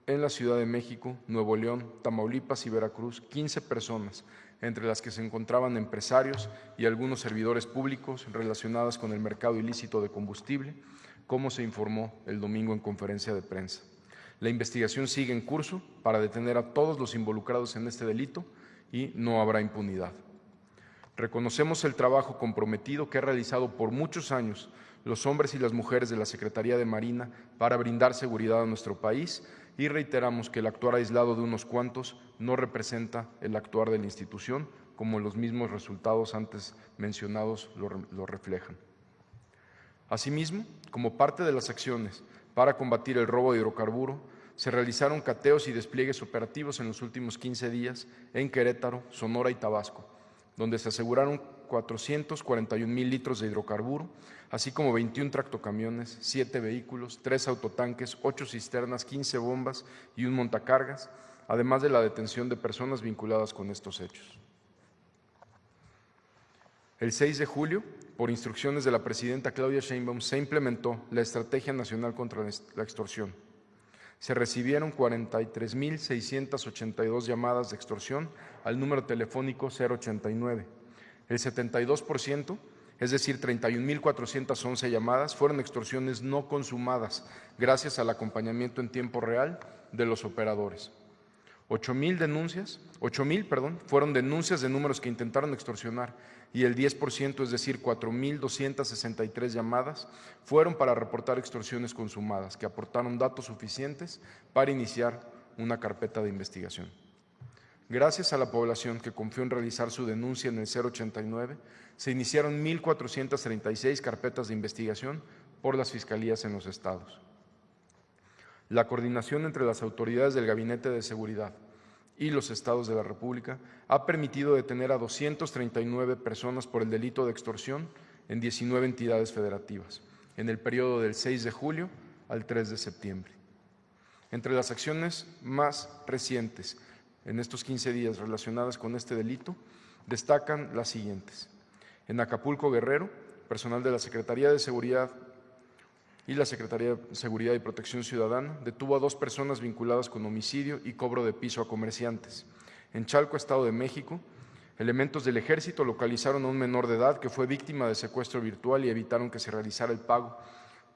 en la Ciudad de México, Nuevo León, Tamaulipas y Veracruz 15 personas, entre las que se encontraban empresarios y algunos servidores públicos relacionadas con el mercado ilícito de combustible, como se informó el domingo en conferencia de prensa. La investigación sigue en curso para detener a todos los involucrados en este delito y no habrá impunidad. Reconocemos el trabajo comprometido que ha realizado por muchos años los hombres y las mujeres de la Secretaría de Marina para brindar seguridad a nuestro país y reiteramos que el actuar aislado de unos cuantos no representa el actuar de la institución, como los mismos resultados antes mencionados lo reflejan. Asimismo, como parte de las acciones para combatir el robo de hidrocarburo, se realizaron cateos y despliegues operativos en los últimos 15 días en Querétaro, Sonora y Tabasco, donde se aseguraron 441,000 litros de hidrocarburo, así como 21 tractocamiones, 7 vehículos, 3 autotanques, 8 cisternas, 15 bombas y un montacargas, además de la detención de personas vinculadas con estos hechos. El 6 de julio, por instrucciones de la presidenta Claudia Sheinbaum, se implementó la Estrategia Nacional contra la Extorsión. Se recibieron 43,682 llamadas de extorsión al número telefónico 089. El 72%, es decir, 31,411 llamadas, fueron extorsiones no consumadas, gracias al acompañamiento en tiempo real de los operadores. 8,000 fueron denuncias de números que intentaron extorsionar y el 10%, es decir, 4,263 llamadas, fueron para reportar extorsiones consumadas, que aportaron datos suficientes para iniciar una carpeta de investigación. Gracias a la población que confió en realizar su denuncia en el 089, se iniciaron 1,436 carpetas de investigación por las fiscalías en los estados. La coordinación entre las autoridades del Gabinete de Seguridad y los estados de la República ha permitido detener a 239 personas por el delito de extorsión en 19 entidades federativas, en el periodo del 6 de julio al 3 de septiembre. Entre las acciones más recientes en estos 15 días relacionadas con este delito, destacan las siguientes. En Acapulco, Guerrero, personal de la Secretaría de Seguridad y la Secretaría de Seguridad y Protección Ciudadana detuvo a 2 personas vinculadas con homicidio y cobro de piso a comerciantes. En Chalco, Estado de México, elementos del Ejército localizaron a un menor de edad que fue víctima de secuestro virtual y evitaron que se realizara el pago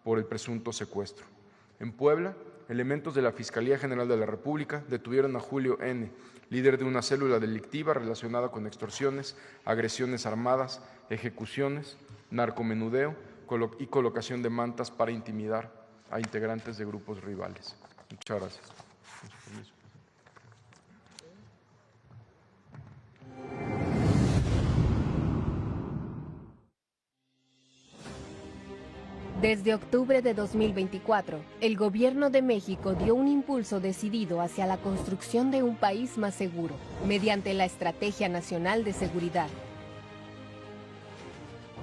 por el presunto secuestro. En Puebla, elementos de la Fiscalía General de la República detuvieron a Julio N., líder de una célula delictiva relacionada con extorsiones, agresiones armadas, ejecuciones, narcomenudeo y colocación de mantas para intimidar a integrantes de grupos rivales. Muchas gracias. Desde octubre de 2024, el Gobierno de México dio un impulso decidido hacia la construcción de un país más seguro, mediante la Estrategia Nacional de Seguridad.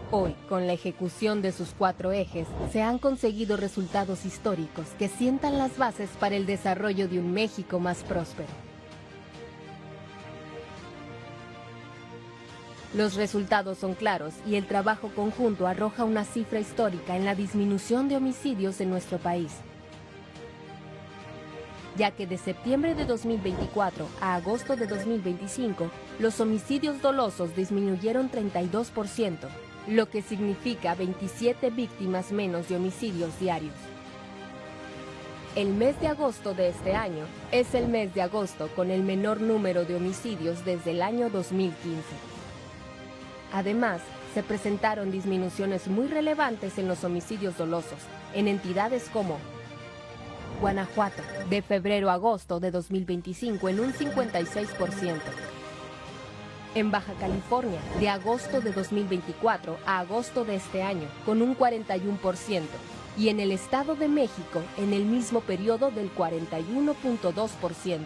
Hoy, con la ejecución de sus 4 ejes, se han conseguido resultados históricos que sientan las bases para el desarrollo de un México más próspero. Los resultados son claros y el trabajo conjunto arroja una cifra histórica en la disminución de homicidios en nuestro país, ya que de septiembre de 2024 a agosto de 2025, los homicidios dolosos disminuyeron 32%, lo que significa 27 víctimas menos de homicidios diarios. El mes de agosto de este año es el mes de agosto con el menor número de homicidios desde el año 2015. Además, se presentaron disminuciones muy relevantes en los homicidios dolosos, en entidades como Guanajuato, de febrero a agosto de 2025 en un 56%. En Baja California, de agosto de 2024 a agosto de este año, con un 41%. Y en el Estado de México, en el mismo periodo del 41.2%.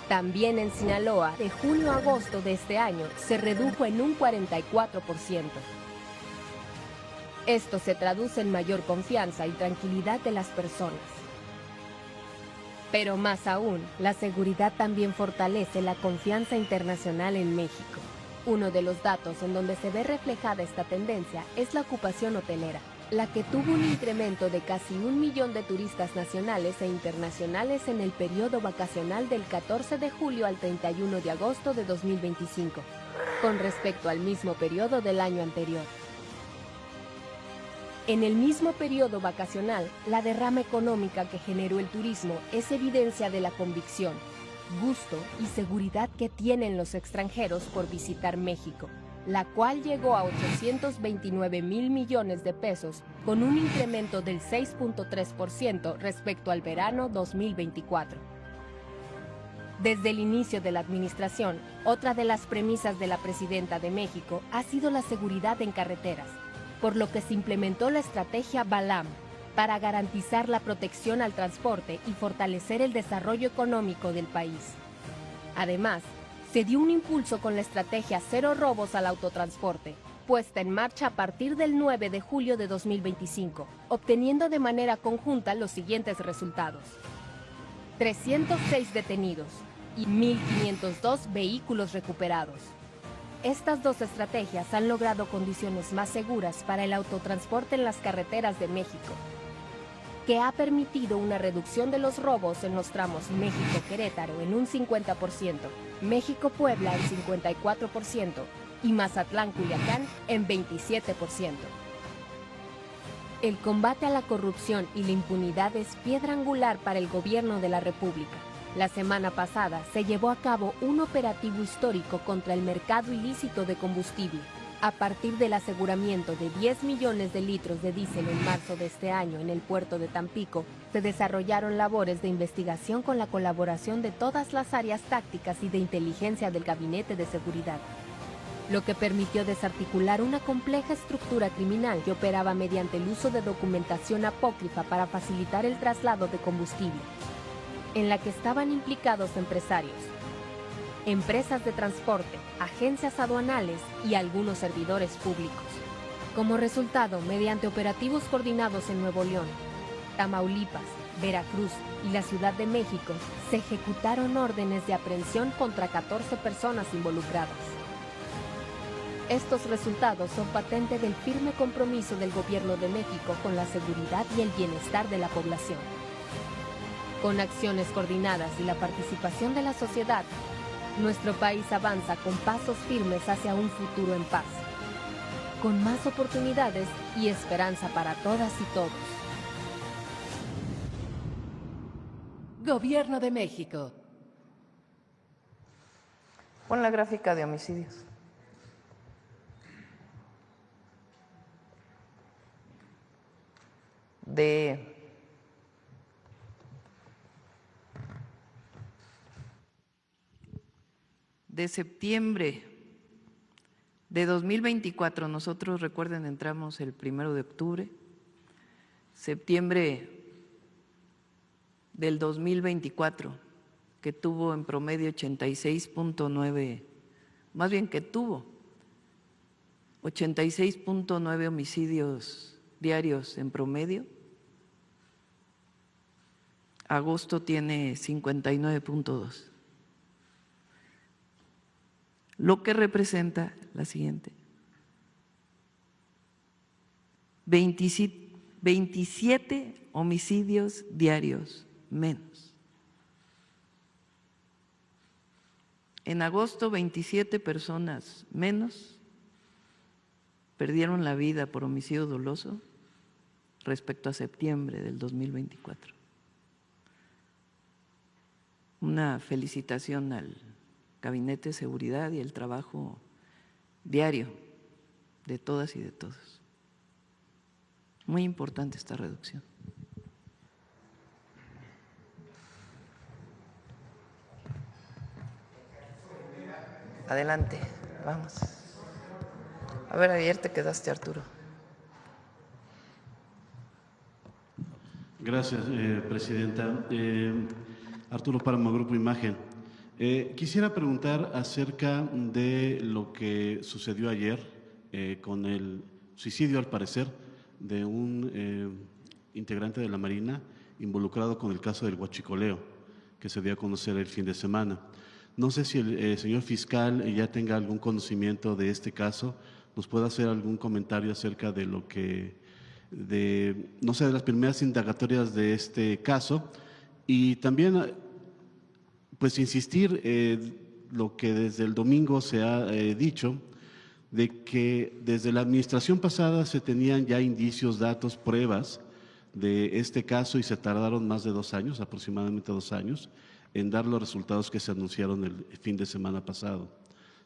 También en Sinaloa, de junio a agosto de este año, se redujo en un 44%. Esto se traduce en mayor confianza y tranquilidad de las personas. Pero más aún, la seguridad también fortalece la confianza internacional en México. Uno de los datos en donde se ve reflejada esta tendencia es la ocupación hotelera, la que tuvo un incremento de casi 1 millón de turistas nacionales e internacionales en el periodo vacacional del 14 de julio al 31 de agosto de 2025, con respecto al mismo periodo del año anterior. En el mismo periodo vacacional, la derrama económica que generó el turismo es evidencia de la convicción, gusto y seguridad que tienen los extranjeros por visitar México, la cual llegó a 829,000 millones de pesos, con un incremento del 6.3% respecto al verano 2024. Desde el inicio de la administración, otra de las premisas de la Presidenta de México ha sido la seguridad en carreteras, por lo que se implementó la estrategia BALAM para garantizar la protección al transporte y fortalecer el desarrollo económico del país. Además, se dio un impulso con la estrategia Cero Robos al Autotransporte, puesta en marcha a partir del 9 de julio de 2025, obteniendo de manera conjunta los siguientes resultados: 306 detenidos y 1.502 vehículos recuperados. Estas dos estrategias han logrado condiciones más seguras para el autotransporte en las carreteras de México, que ha permitido una reducción de los robos en los tramos México-Querétaro en un 50%, México-Puebla en 54% y Mazatlán-Culiacán en 27%. El combate a la corrupción y la impunidad es piedra angular para el Gobierno de la República. La semana pasada se llevó a cabo un operativo histórico contra el mercado ilícito de combustible. A partir del aseguramiento de 10 millones de litros de diésel en marzo de este año en el puerto de Tampico, se desarrollaron labores de investigación con la colaboración de todas las áreas tácticas y de inteligencia del Gabinete de Seguridad. lo que permitió desarticular una compleja estructura criminal que operaba mediante el uso de documentación apócrifa para facilitar el traslado de combustible, en la que estaban implicados empresarios, empresas de transporte, agencias aduanales y algunos servidores públicos. Como resultado, mediante operativos coordinados en Nuevo León, Tamaulipas, Veracruz y la Ciudad de México, se ejecutaron órdenes de aprehensión contra 14 personas involucradas. Estos resultados son patente del firme compromiso del Gobierno de México con la seguridad y el bienestar de la población. Con acciones coordinadas y la participación de la sociedad, nuestro país avanza con pasos firmes hacia un futuro en paz, con más oportunidades y esperanza para todas y todos. Gobierno de México. Pon la gráfica de homicidios. De septiembre de 2024, nosotros, recuerden, entramos el 1 de octubre, septiembre del 2024, que tuvo en promedio 86.9, más bien que tuvo 86.9 homicidios diarios en promedio. Agosto tiene 59.2, lo que representa la siguiente: 27 homicidios diarios menos. En agosto, 27 personas menos perdieron la vida por homicidio doloso respecto a septiembre del 2024. Una felicitación al Gabinete de Seguridad y el trabajo diario de todas y de todos. Muy importante esta reducción. Adelante, vamos. A ver, ayer te quedaste, Arturo. Gracias, presidenta. Arturo Páramo, Grupo Imagen. Quisiera preguntar acerca de lo que sucedió ayer con el suicidio, al parecer, de un integrante de la Marina involucrado con el caso del huachicoleo que se dio a conocer el fin de semana. No sé si el señor fiscal ya tenga algún conocimiento de este caso, nos puede hacer algún comentario acerca de lo que, no sé, de las primeras indagatorias de este caso, y también, pues, insistir lo que desde el domingo se ha dicho, de que desde la administración pasada se tenían ya indicios, datos, pruebas de este caso y se tardaron más de 2 años, aproximadamente 2 años, en dar los resultados que se anunciaron el fin de semana pasado.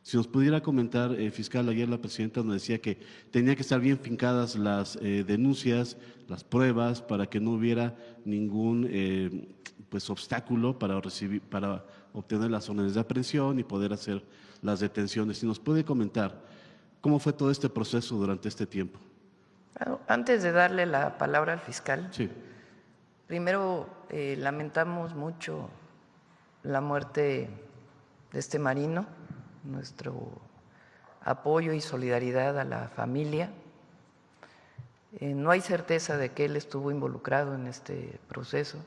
Si nos pudiera comentar, fiscal, ayer la presidenta nos decía que tenía que estar bien fincadas las denuncias, las pruebas, para que no hubiera ningún pues obstáculo para obtener las órdenes de aprehensión y poder hacer las detenciones. Si nos puede comentar cómo fue todo este proceso durante este tiempo. Antes de darle la palabra al fiscal, sí. Primero lamentamos mucho la muerte de este marino, nuestro apoyo y solidaridad a la familia. No hay certeza de que él estuvo involucrado en este proceso.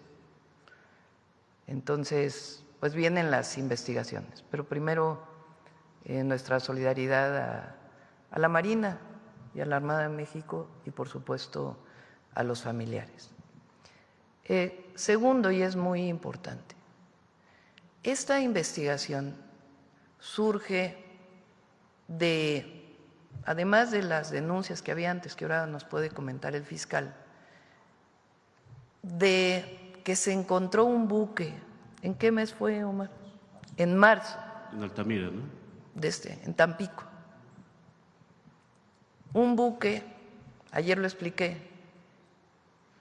Entonces, pues vienen las investigaciones, pero primero nuestra solidaridad a la Marina y a la Armada de México y, por supuesto, a los familiares. Segundo, y es muy importante, esta investigación surge además de las denuncias que había antes, que ahora nos puede comentar el fiscal, de que se encontró un buque. ¿En qué mes fue, Omar? En marzo. En Altamira, ¿no? En Tampico. Un buque, ayer lo expliqué,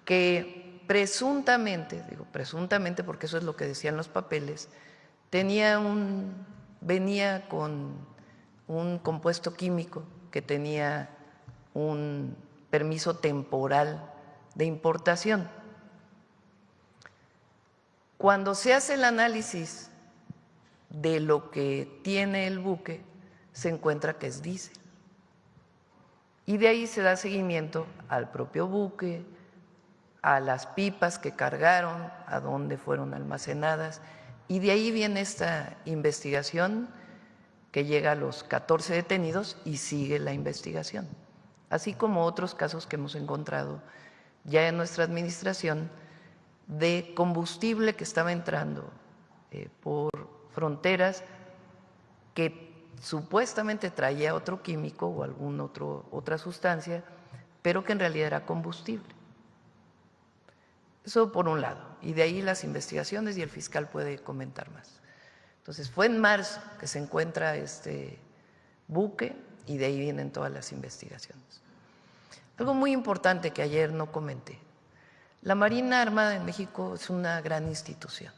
que presuntamente, digo presuntamente porque eso es lo que decían los papeles, venía con un compuesto químico que tenía un permiso temporal de importación. Cuando se hace el análisis de lo que tiene el buque, se encuentra que es diésel. Y de ahí se da seguimiento al propio buque, a las pipas que cargaron, a dónde fueron almacenadas, y de ahí viene esta investigación que llega a los 14 detenidos y sigue la investigación, así como otros casos que hemos encontrado ya en nuestra administración de combustible que estaba entrando por fronteras que supuestamente traía otro químico o alguna otra sustancia, pero que en realidad era combustible. Eso por un lado, y de ahí las investigaciones y el fiscal puede comentar más. Entonces fue en marzo que se encuentra este buque y de ahí vienen todas las investigaciones. Algo muy importante que ayer no comenté: la Marina Armada de México es una gran institución.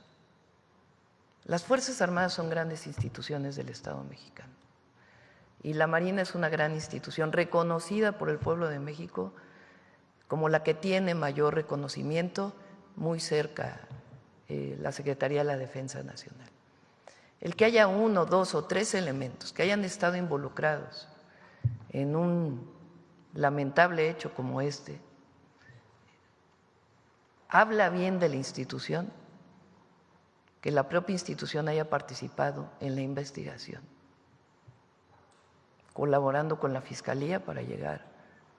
Las Fuerzas Armadas son grandes instituciones del Estado mexicano y la Marina es una gran institución reconocida por el pueblo de México como la que tiene mayor reconocimiento, muy cerca la Secretaría de la Defensa Nacional. El que haya 1, 2 o 3 elementos que hayan estado involucrados en un lamentable hecho como este, habla bien de la institución, que la propia institución haya participado en la investigación, colaborando con la Fiscalía para llegar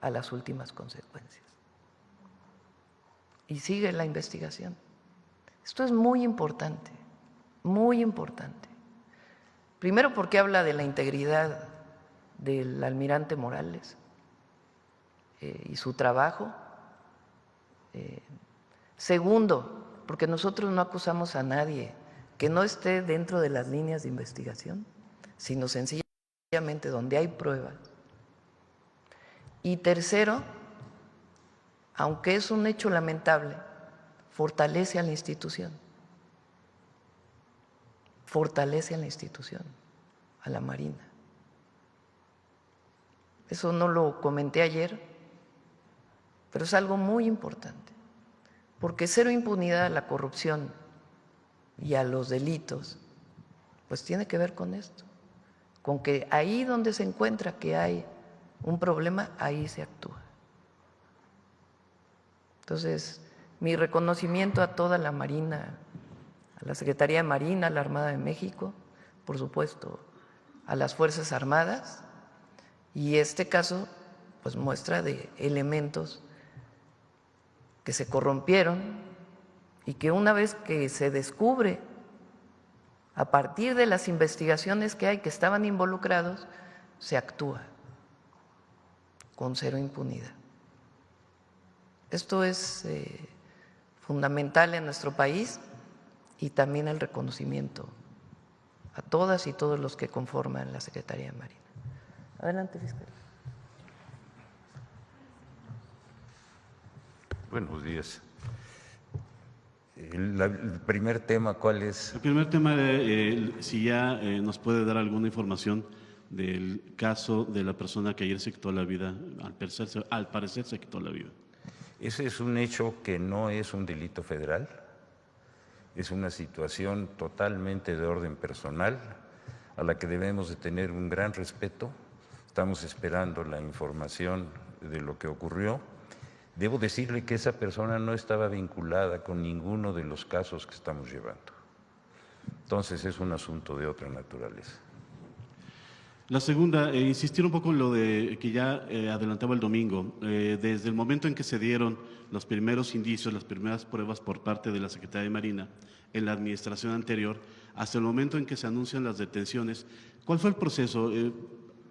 a las últimas consecuencias. Y sigue la investigación. Esto es muy importante, muy importante. Primero porque habla de la integridad del almirante Morales y su trabajo. Segundo, porque nosotros no acusamos a nadie que no esté dentro de las líneas de investigación, sino sencillamente donde hay pruebas. Y tercero, aunque es un hecho lamentable, fortalece a la institución. Fortalece a la institución, a la Marina. Eso no lo comenté ayer, pero es algo muy importante, porque cero impunidad a la corrupción y a los delitos, pues tiene que ver con esto, con que ahí donde se encuentra que hay un problema, ahí se actúa. Entonces, mi reconocimiento a toda la Marina, a la Secretaría de Marina, a la Armada de México, por supuesto, a las Fuerzas Armadas, y este caso pues muestra de elementos que se corrompieron y que una vez que se descubre a partir de las investigaciones que hay que estaban involucrados, se actúa con cero impunidad. Esto es fundamental en nuestro país y también el reconocimiento a todas y todos los que conforman la Secretaría de Marina. Adelante, fiscal. Buenos días. El primer tema, ¿cuál es? El primer tema, si ya nos puede dar alguna información del caso de la persona que ayer se quitó la vida, al parecer se quitó la vida. Ese es un hecho que no es un delito federal, es una situación totalmente de orden personal a la que debemos de tener un gran respeto. Estamos esperando la información de lo que ocurrió. Debo decirle que esa persona no estaba vinculada con ninguno de los casos que estamos llevando. Entonces es un asunto de otra naturaleza. La segunda, insistir un poco en lo de que ya adelantaba el domingo. Desde el momento en que se dieron los primeros indicios, las primeras pruebas por parte de la Secretaría de Marina en la administración anterior, hasta el momento en que se anuncian las detenciones, ¿cuál fue el proceso?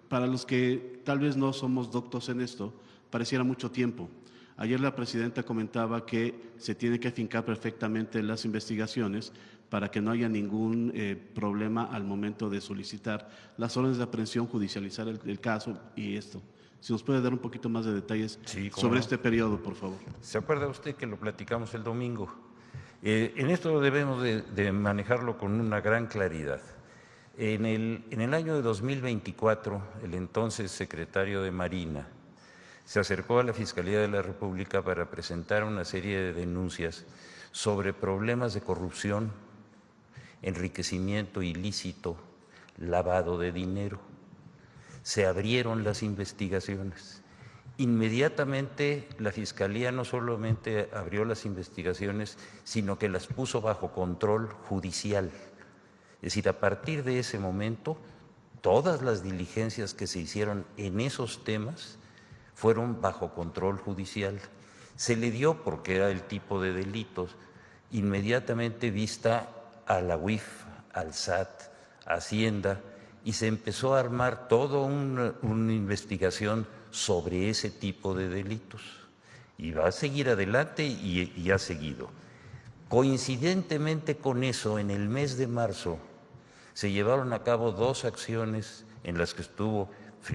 Para los que tal vez no somos doctos en esto, pareciera mucho tiempo. Ayer la presidenta comentaba que se tiene que afincar perfectamente las investigaciones para que no haya ningún problema al momento de solicitar las órdenes de aprehensión, judicializar el caso y esto. Si nos puede dar un poquito más de detalles sobre este periodo, por favor. ¿Se acuerda usted que lo platicamos el domingo? En esto debemos de manejarlo con una gran claridad. En el año de 2024, el entonces secretario de Marina se acercó a la Fiscalía de la República para presentar una serie de denuncias sobre problemas de corrupción, enriquecimiento ilícito, lavado de dinero. Se abrieron las investigaciones. Inmediatamente la Fiscalía no solamente abrió las investigaciones, sino que las puso bajo control judicial. Es decir, a partir de ese momento, todas las diligencias que se hicieron en esos temas fueron bajo control judicial. Se le dio, porque era el tipo de delitos, inmediatamente vista a la UIF, al SAT, a Hacienda, y se empezó a armar toda una investigación sobre ese tipo de delitos. Y va a seguir adelante y ha seguido. Coincidentemente con eso, en el mes de marzo, se llevaron a cabo 2 acciones en las que estuvo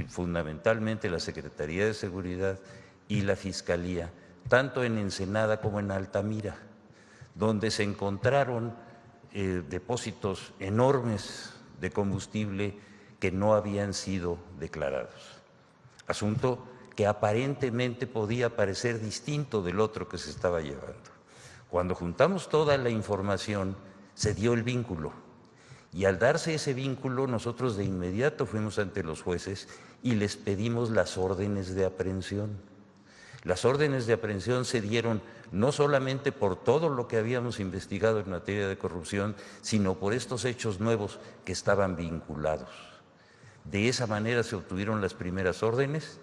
fundamentalmente la Secretaría de Seguridad y la Fiscalía, tanto en Ensenada como en Altamira, donde se encontraron depósitos enormes de combustible que no habían sido declarados. Asunto que aparentemente podía parecer distinto del otro que se estaba llevando. Cuando juntamos toda la información, se dio el vínculo. Y al darse ese vínculo, nosotros de inmediato fuimos ante los jueces y les pedimos las órdenes de aprehensión. Las órdenes de aprehensión se dieron no solamente por todo lo que habíamos investigado en materia de corrupción, sino por estos hechos nuevos que estaban vinculados. De esa manera se obtuvieron las primeras órdenes.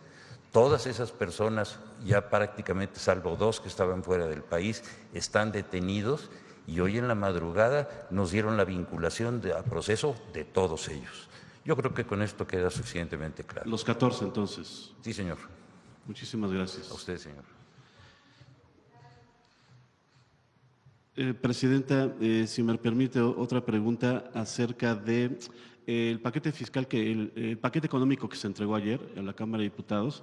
Todas esas personas, ya prácticamente salvo 2 que estaban fuera del país, están detenidos. Y hoy en la madrugada nos dieron la vinculación a proceso de todos ellos. Yo creo que con esto queda suficientemente claro. Los 14, entonces. Sí, señor. Muchísimas gracias. A usted, señor. Presidenta, si me permite otra pregunta acerca de el paquete fiscal, el paquete económico que se entregó ayer a la Cámara de Diputados,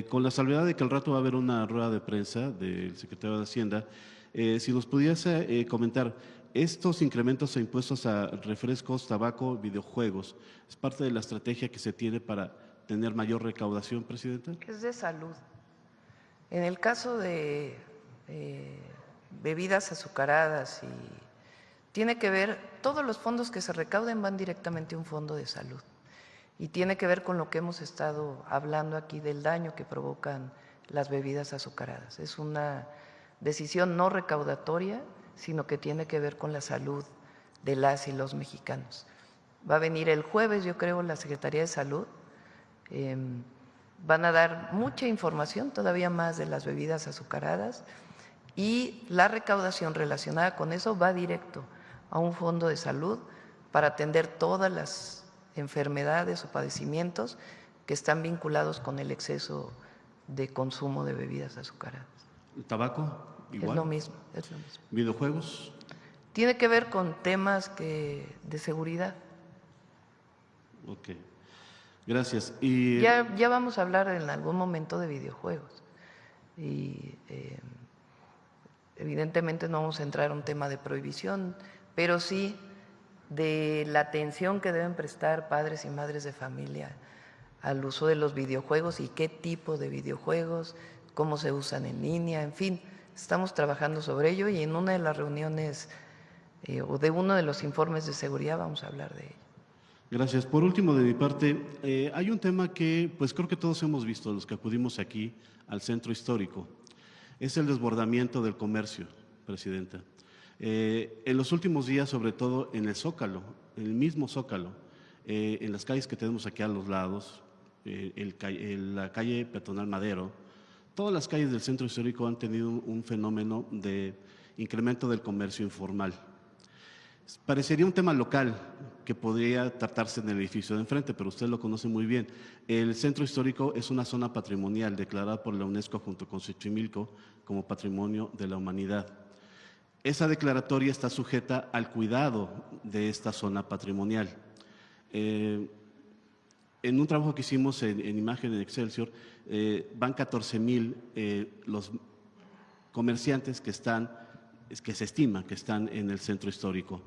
con la salvedad de que al rato va a haber una rueda de prensa del secretario de Hacienda. Si nos pudiese comentar, estos incrementos a impuestos a refrescos, tabaco, videojuegos, ¿es parte de la estrategia que se tiene para tener mayor recaudación, Presidenta? Es de salud. En el caso de bebidas azucaradas, y tiene que ver, todos los fondos que se recauden van directamente a un fondo de salud. Y tiene que ver con lo que hemos estado hablando aquí del daño que provocan las bebidas azucaradas. Es una decisión no recaudatoria, sino que tiene que ver con la salud de las y los mexicanos. Va a venir el jueves, yo creo, la Secretaría de Salud. Van a dar mucha información, todavía más, de las bebidas azucaradas, y la recaudación relacionada con eso va directo a un fondo de salud para atender todas las enfermedades o padecimientos que están vinculados con el exceso de consumo de bebidas azucaradas. ¿El tabaco? Igual. Es lo mismo, es lo mismo. ¿Videojuegos? Tiene que ver con temas de seguridad. Ok, gracias. Y ya vamos a hablar en algún momento de videojuegos. Y evidentemente no vamos a entrar a un tema de prohibición, pero sí de la atención que deben prestar padres y madres de familia al uso de los videojuegos y qué tipo de videojuegos, cómo se usan en línea, en fin. Estamos trabajando sobre ello y en una de las reuniones o de uno de los informes de seguridad vamos a hablar de ello. Gracias. Por último, de mi parte, hay un tema que pues creo que todos hemos visto, los que acudimos aquí al centro histórico. Es el desbordamiento del comercio, Presidenta. En los últimos días, sobre todo en el Zócalo, en el mismo Zócalo, en las calles que tenemos aquí a los lados, la calle Peatonal Madero, todas las calles del centro histórico han tenido un fenómeno de incremento del comercio informal. Parecería un tema local que podría tratarse en el edificio de enfrente, pero usted lo conoce muy bien. El centro histórico es una zona patrimonial declarada por la UNESCO junto con Xochimilco como Patrimonio de la Humanidad. Esa declaratoria está sujeta al cuidado de esta zona patrimonial. En un trabajo que hicimos en imagen en Excelsior, van 14,000 los comerciantes que se estima que están en el centro histórico.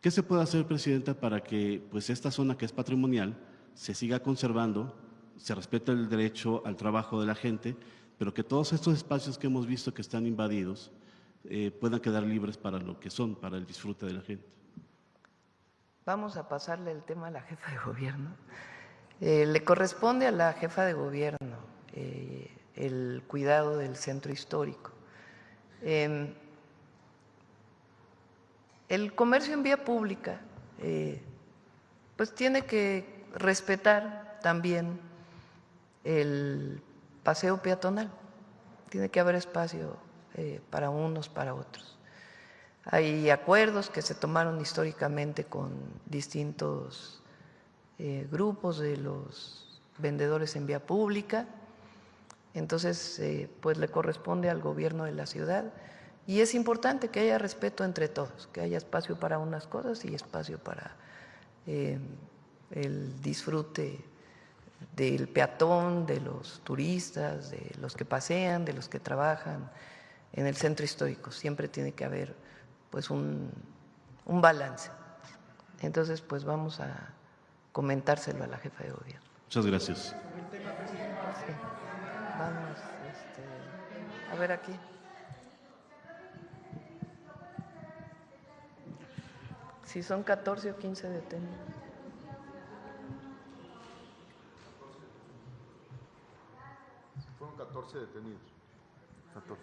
¿Qué se puede hacer, Presidenta, para que pues, esta zona que es patrimonial se siga conservando, se respete el derecho al trabajo de la gente, pero que todos estos espacios que hemos visto que están invadidos puedan quedar libres para lo que son, para el disfrute de la gente? Vamos a pasarle el tema a la jefa de gobierno. Le corresponde a la jefa de gobierno el cuidado del centro histórico. El comercio en vía pública pues tiene que respetar también el paseo peatonal. Tiene que haber espacio para unos, para otros. Hay acuerdos que se tomaron históricamente con distintos grupos de los vendedores en vía pública. Entonces, pues le corresponde al gobierno de la ciudad y es importante que haya respeto entre todos, que haya espacio para unas cosas y espacio para el disfrute del peatón, de los turistas, de los que pasean, de los que trabajan en el centro histórico. Siempre tiene que haber pues un balance. Entonces, pues vamos a comentárselo a la jefa de gobierno. Muchas gracias. Sí. Vamos, a ver aquí. Si son 14 o 15 detenidos. Fueron 14 detenidos. 14.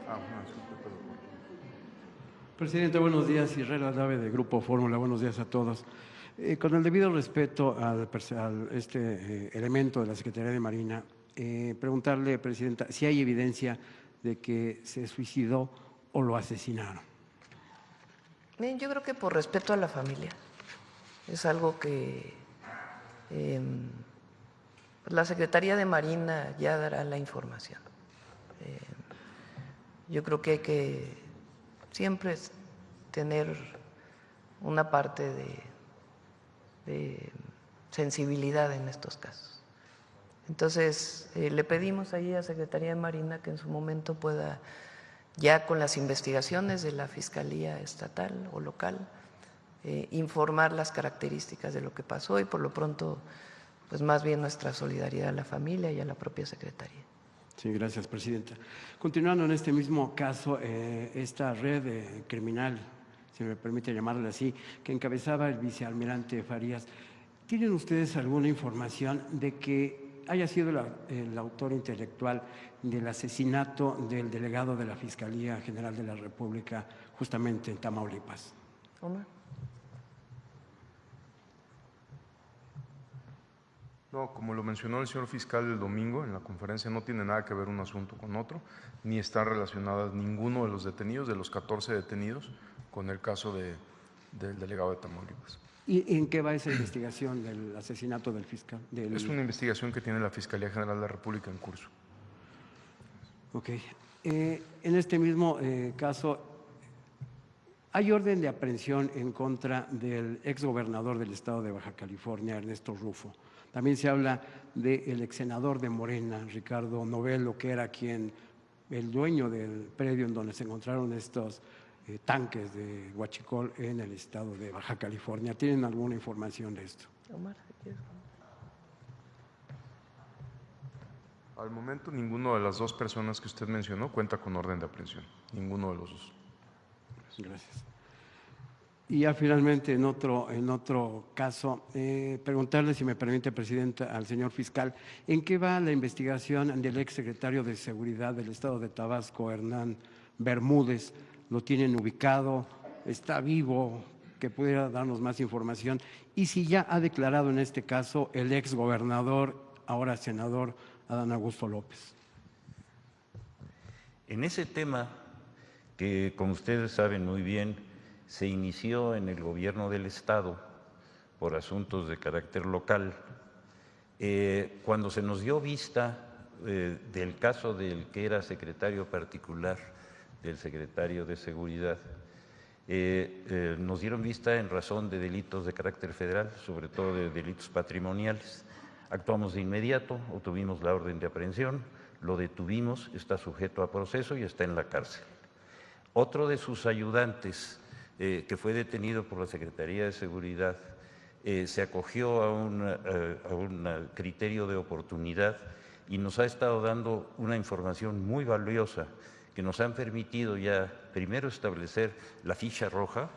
No, disculpe, perdón. Presidente, buenos días. Israel Aldave, de Grupo Fórmula. Buenos días a todos. Con el debido respeto al elemento de la Secretaría de Marina, preguntarle, Presidenta, si hay evidencia de que se suicidó o lo asesinaron. Bien, yo creo que por respeto a la familia. Es algo que la Secretaría de Marina ya dará la información. Yo creo que hay que siempre tener una parte de sensibilidad en estos casos. Entonces, le pedimos ahí a Secretaría de Marina que en su momento pueda, ya con las investigaciones de la Fiscalía Estatal o local, informar las características de lo que pasó y por lo pronto, pues más bien nuestra solidaridad a la familia y a la propia Secretaría. Sí, gracias, Presidenta. Continuando en este mismo caso, esta red criminal, si me permite llamarla así, que encabezaba el vicealmirante Farías, ¿tienen ustedes alguna información de que haya sido el autor intelectual del asesinato del delegado de la Fiscalía General de la República justamente en Tamaulipas? Omar. No, como lo mencionó el señor fiscal el domingo en la conferencia, no tiene nada que ver un asunto con otro, ni están relacionadas ninguno de los detenidos, de los 14 detenidos, con el caso del delegado de Tamaulipas. ¿Y en qué va esa investigación del asesinato del fiscal? Es una investigación que tiene la Fiscalía General de la República en curso. Ok. En este mismo caso, hay orden de aprehensión en contra del exgobernador del estado de Baja California, Ernesto Rufo. También se habla del exsenador de Morena, Ricardo Novello, que era el dueño del predio en donde se encontraron estos tanques de huachicol en el estado de Baja California. ¿Tienen alguna información de esto? Omar, Al momento, ninguno de las dos personas que usted mencionó cuenta con orden de aprehensión. Ninguno de los dos. Gracias. Y ya finalmente, en otro caso, preguntarle, si me permite, Presidenta, al señor fiscal, ¿en qué va la investigación del exsecretario de Seguridad del Estado de Tabasco, Hernán Bermúdez? ¿Lo tienen ubicado? ¿Está vivo? Que pudiera darnos más información. Y si ya ha declarado en este caso el exgobernador, ahora senador, Adán Augusto López. En ese tema, que como ustedes saben muy bien, se inició en el gobierno del Estado por asuntos de carácter local. Cuando se nos dio vista del caso del que era secretario particular del secretario de Seguridad, nos dieron vista en razón de delitos de carácter federal, sobre todo de delitos patrimoniales. Actuamos de inmediato, obtuvimos la orden de aprehensión, lo detuvimos, está sujeto a proceso y está en la cárcel. Otro de sus ayudantes, que fue detenido por la Secretaría de Seguridad, se acogió a un criterio de oportunidad y nos ha estado dando una información muy valiosa que nos han permitido ya primero establecer la ficha roja,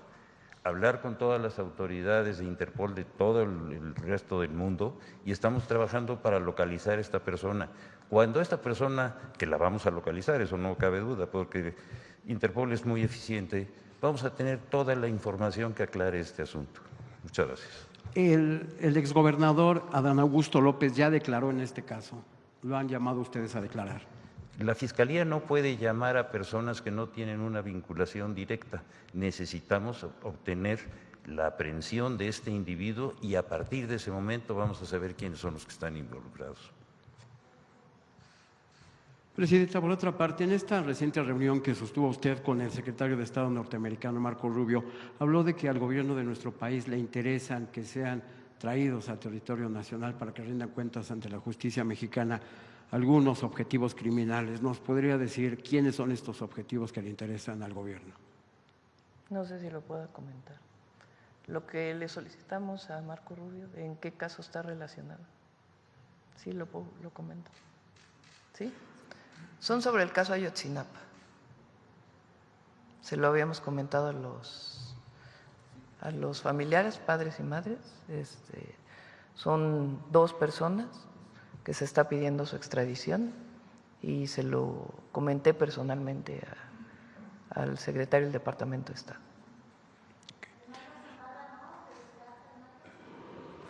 hablar con todas las autoridades de Interpol de todo el resto del mundo y estamos trabajando para localizar a esta persona. Cuando esta persona, que la vamos a localizar, eso no cabe duda, porque Interpol es muy eficiente, vamos a tener toda la información que aclare este asunto. Muchas gracias. El exgobernador Adán Augusto López ya declaró en este caso. Lo han llamado ustedes a declarar. La Fiscalía no puede llamar a personas que no tienen una vinculación directa. Necesitamos obtener la aprehensión de este individuo y a partir de ese momento vamos a saber quiénes son los que están involucrados. Presidenta, por otra parte, en esta reciente reunión que sostuvo usted con el secretario de Estado norteamericano, Marco Rubio, habló de que al gobierno de nuestro país le interesan que sean traídos al territorio nacional para que rindan cuentas ante la justicia mexicana algunos objetivos criminales. ¿Nos podría decir quiénes son estos objetivos que le interesan al gobierno? No sé si lo pueda comentar. Lo que le solicitamos a Marco Rubio, ¿en qué caso está relacionado? Sí, lo comento. ¿Sí? Son sobre el caso Ayotzinapa. Se lo habíamos comentado a los familiares, padres y madres. Son 2 personas que se está pidiendo su extradición y se lo comenté personalmente al secretario del Departamento de Estado.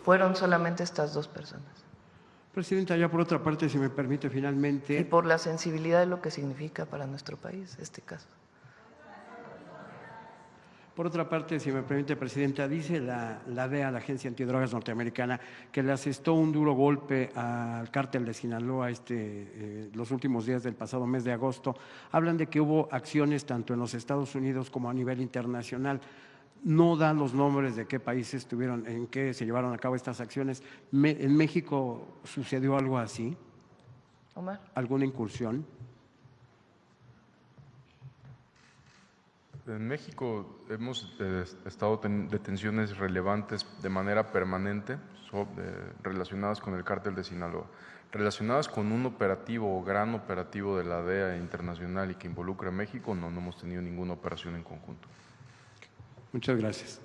Fueron solamente estas 2 personas. Presidenta, ya por otra parte, si me permite finalmente… Y por la sensibilidad de lo que significa para nuestro país este caso. Por otra parte, si me permite, Presidenta, dice la DEA, la Agencia Antidrogas norteamericana, que le asestó un duro golpe al cártel de Sinaloa los últimos días del pasado mes de agosto. Hablan de que hubo acciones tanto en los Estados Unidos como a nivel internacional. No dan los nombres de qué países estuvieron, en qué se llevaron a cabo estas acciones. ¿En México sucedió algo así? Omar. ¿Alguna incursión? En México hemos estado teniendo detenciones relevantes de manera permanente relacionadas con el cártel de Sinaloa, relacionadas con un operativo o gran operativo de la DEA internacional y que involucra a México, no hemos tenido ninguna operación en conjunto. Muchas gracias.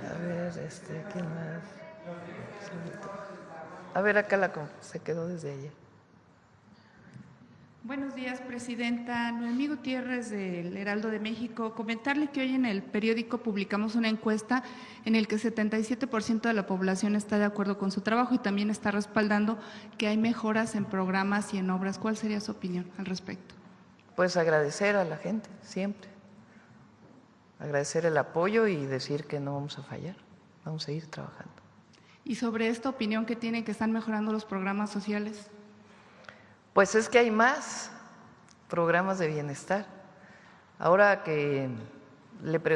A ver, ¿quién más? A ver, acá se quedó desde ella. Buenos días, Presidenta. Noemí Gutiérrez, del Heraldo de México. Comentarle que hoy en el periódico publicamos una encuesta en el que 77% de la población está de acuerdo con su trabajo y también está respaldando que hay mejoras en programas y en obras. ¿Cuál sería su opinión al respecto? Pues agradecer a la gente, siempre. Agradecer el apoyo y decir que no vamos a fallar, vamos a seguir trabajando. ¿Y sobre esta opinión que tiene que están mejorando los programas sociales? Pues es que hay más programas de bienestar. Ahora que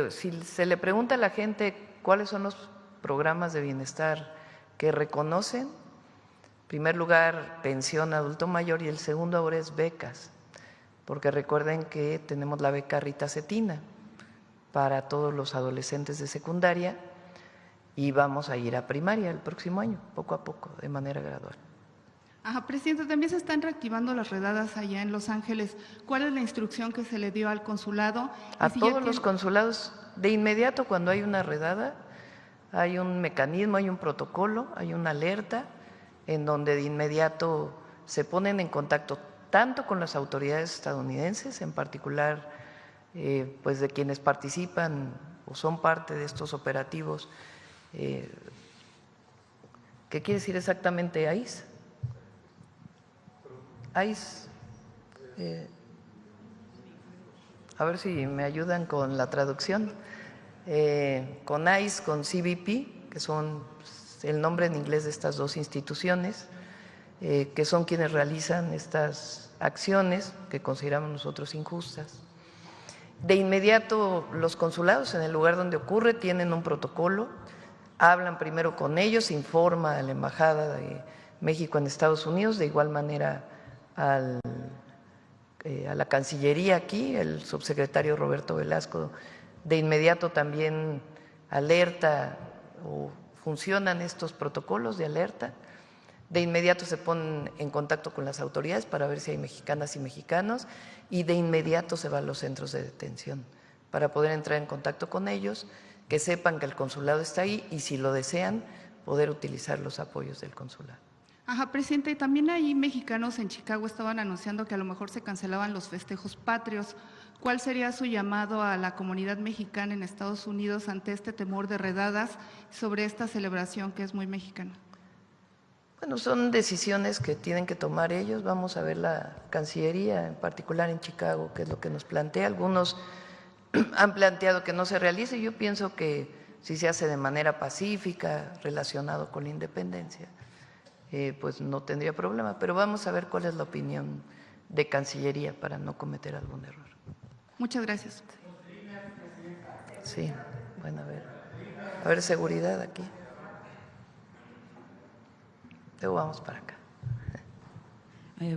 si se le pregunta a la gente cuáles son los programas de bienestar que reconocen, en primer lugar, pensión adulto mayor y el segundo ahora es becas, porque recuerden que tenemos la beca Rita Cetina para todos los adolescentes de secundaria y vamos a ir a primaria el próximo año, poco a poco, de manera gradual. Ajá, Presidenta, también se están reactivando las redadas allá en Los Ángeles. ¿Cuál es la instrucción que se le dio al consulado? A todos los consulados, de inmediato cuando hay una redada, hay un mecanismo, hay un protocolo, hay una alerta en donde de inmediato se ponen en contacto tanto con las autoridades estadounidenses, en particular pues de quienes participan o son parte de estos operativos. ¿Qué quiere decir exactamente ICE? ICE, a ver si me ayudan con la traducción, con ICE, con CBP, que son el nombre en inglés de estas 2 instituciones, que son quienes realizan estas acciones que consideramos nosotros injustas. De inmediato los consulados en el lugar donde ocurre tienen un protocolo, hablan primero con ellos, informa a la Embajada de México en Estados Unidos, de igual manera a la Cancillería aquí, el subsecretario Roberto Velasco de inmediato también alerta o funcionan estos protocolos de alerta. De inmediato se ponen en contacto con las autoridades para ver si hay mexicanas y mexicanos y de inmediato se va a los centros de detención para poder entrar en contacto con ellos, que sepan que el consulado está ahí y si lo desean poder utilizar los apoyos del consulado. Ajá, presidente, y también ahí mexicanos en Chicago estaban anunciando que a lo mejor se cancelaban los festejos patrios. ¿Cuál sería su llamado a la comunidad mexicana en Estados Unidos ante este temor de redadas sobre esta celebración que es muy mexicana? Bueno, son decisiones que tienen que tomar ellos. Vamos a ver la Cancillería, en particular en Chicago, qué es lo que nos plantea. Algunos han planteado que no se realice. Yo pienso que si se hace de manera pacífica, relacionado con la independencia, pues no tendría problema. Pero vamos a ver cuál es la opinión de Cancillería para no cometer algún error. Muchas gracias. Sí, bueno, a ver seguridad aquí. Luego vamos para acá.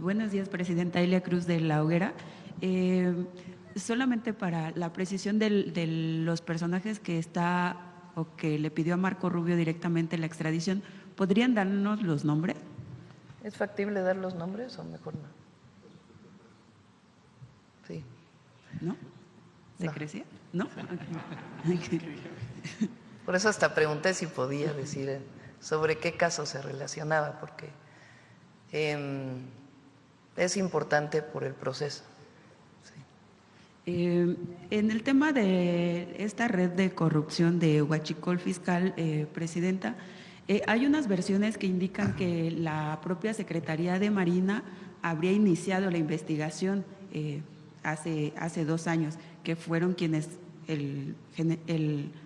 Buenos días, presidenta. Elia Cruz de La Hoguera. Solamente para la precisión de los personajes que está o que le pidió a Marco Rubio directamente la extradición, ¿podrían darnos los nombres? ¿Es factible dar los nombres o mejor no? Sí. ¿No? ¿Se crecía? ¿No? Por eso hasta pregunté si podía decir sobre qué caso se relacionaba, porque es importante por el proceso. En el tema de esta red de corrupción de Huachicol Fiscal, presidenta, hay unas versiones que indican que la propia Secretaría de Marina habría iniciado la investigación hace 2 años, que fueron quienes, el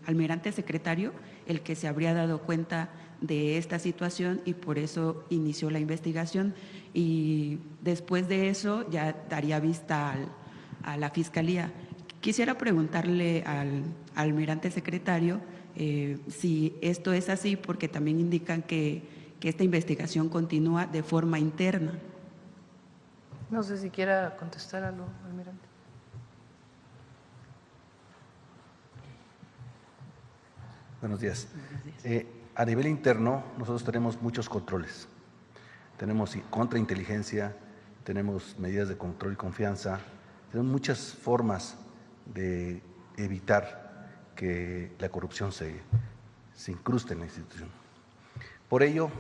almirante secretario, el que se habría dado cuenta de esta situación y por eso inició la investigación y después de eso ya daría vista a la Fiscalía. Quisiera preguntarle al almirante secretario si esto es así, porque también indican que esta investigación continúa de forma interna. No sé si quiera contestar algo, almirante. Buenos días. A nivel interno, nosotros tenemos muchos controles. Tenemos contrainteligencia, tenemos medidas de control y confianza, tenemos muchas formas de evitar que la corrupción se incruste en la institución. Por ello,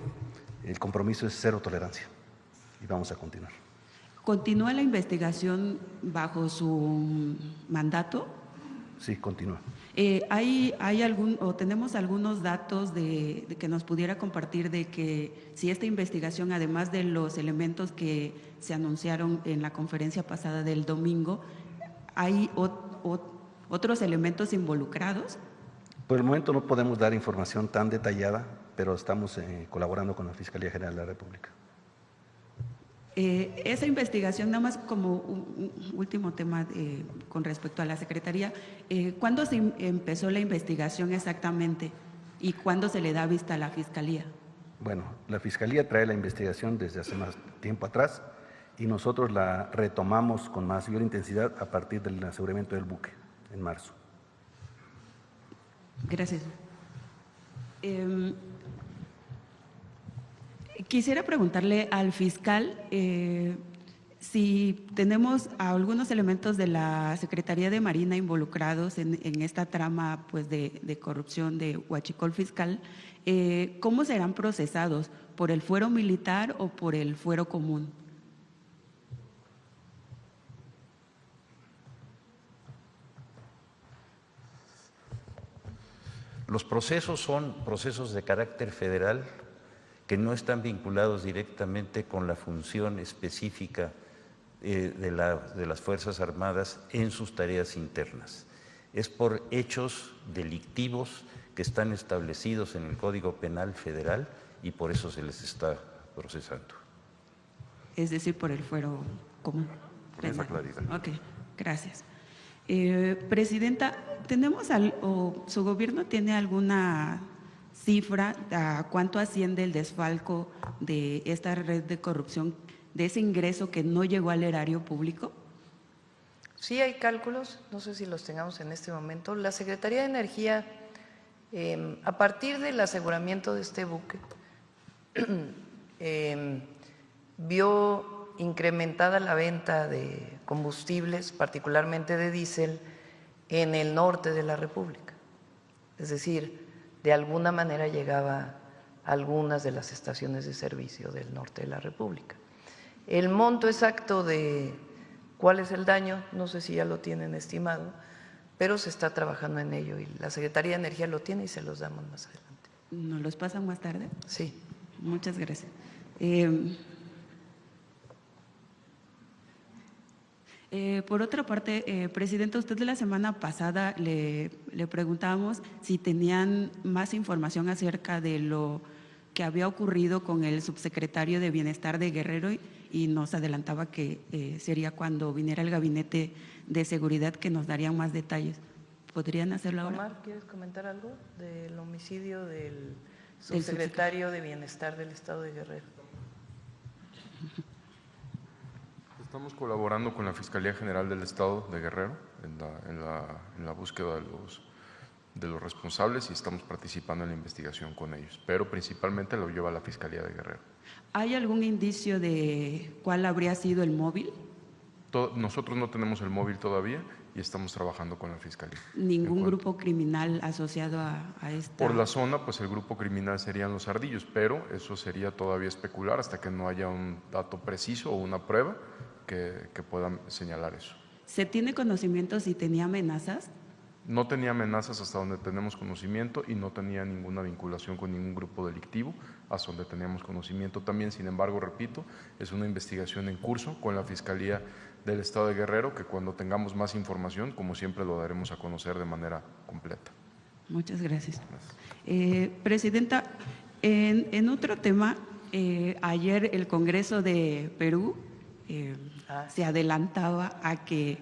el compromiso es cero tolerancia y vamos a continuar. ¿Continúa la investigación bajo su mandato? Sí, continúa. ¿Tenemos algunos datos de que nos pudiera compartir de que si esta investigación, además de los elementos que se anunciaron en la conferencia pasada del domingo, hay otros elementos involucrados? Por el momento no podemos dar información tan detallada, pero estamos colaborando con la Fiscalía General de la República. Esa investigación, nada más como un último tema con respecto a la Secretaría, ¿cuándo se empezó la investigación exactamente y cuándo se le da vista a la Fiscalía? Bueno, la Fiscalía trae la investigación desde hace más tiempo atrás y nosotros la retomamos con mayor intensidad a partir del aseguramiento del buque en marzo. Gracias. Quisiera preguntarle al fiscal si tenemos algunos elementos de la Secretaría de Marina involucrados en esta trama pues, de corrupción de Huachicol Fiscal. ¿Cómo serán procesados? ¿Por el fuero militar o por el fuero común? Los procesos son procesos de carácter federal que no están vinculados directamente con la función específica de las Fuerzas Armadas en sus tareas internas. Es por hechos delictivos que están establecidos en el Código Penal Federal y por eso se les está procesando. Es decir, por el fuero común. Con esa claridad. Ok, gracias. Presidenta, ¿su gobierno tiene alguna cifra a cuánto asciende el desfalco de esta red de corrupción, de ese ingreso que no llegó al erario público? Sí hay cálculos, no sé si los tengamos en este momento. La Secretaría de Energía, a partir del aseguramiento de este buque, vio incrementada la venta de combustibles, particularmente de diésel, en el norte de la República. Es decir, de alguna manera llegaba a algunas de las estaciones de servicio del norte de la República. El monto exacto de cuál es el daño, no sé si ya lo tienen estimado, pero se está trabajando en ello y la Secretaría de Energía lo tiene y se los damos más adelante. ¿Nos los pasan más tarde? Sí. Muchas gracias. Por otra parte, Presidenta, usted la semana pasada le preguntábamos si tenían más información acerca de lo que había ocurrido con el subsecretario de Bienestar de Guerrero y nos adelantaba que sería cuando viniera el Gabinete de Seguridad que nos darían más detalles. ¿Podrían hacerlo ahora? Omar, ¿quieres comentar algo del homicidio del subsecretario de Bienestar del Estado de Guerrero? Estamos colaborando con la Fiscalía General del Estado de Guerrero en la búsqueda de los responsables y estamos participando en la investigación con ellos, pero principalmente lo lleva la Fiscalía de Guerrero. ¿Hay algún indicio de cuál habría sido el móvil? Nosotros no tenemos el móvil todavía y estamos trabajando con la Fiscalía. ¿Ningún grupo criminal asociado a esta? Por la zona, pues el grupo criminal serían los Ardillos, pero eso sería todavía especular hasta que no haya un dato preciso o una prueba que puedan señalar eso. ¿Se tiene conocimiento si tenía amenazas? No tenía amenazas hasta donde tenemos conocimiento y no tenía ninguna vinculación con ningún grupo delictivo hasta donde teníamos conocimiento también. Sin embargo, repito, es una investigación en curso con la Fiscalía del Estado de Guerrero que cuando tengamos más información, como siempre, lo daremos a conocer de manera completa. Muchas gracias. Presidenta, en otro tema, ayer el Congreso de Perú se adelantaba a que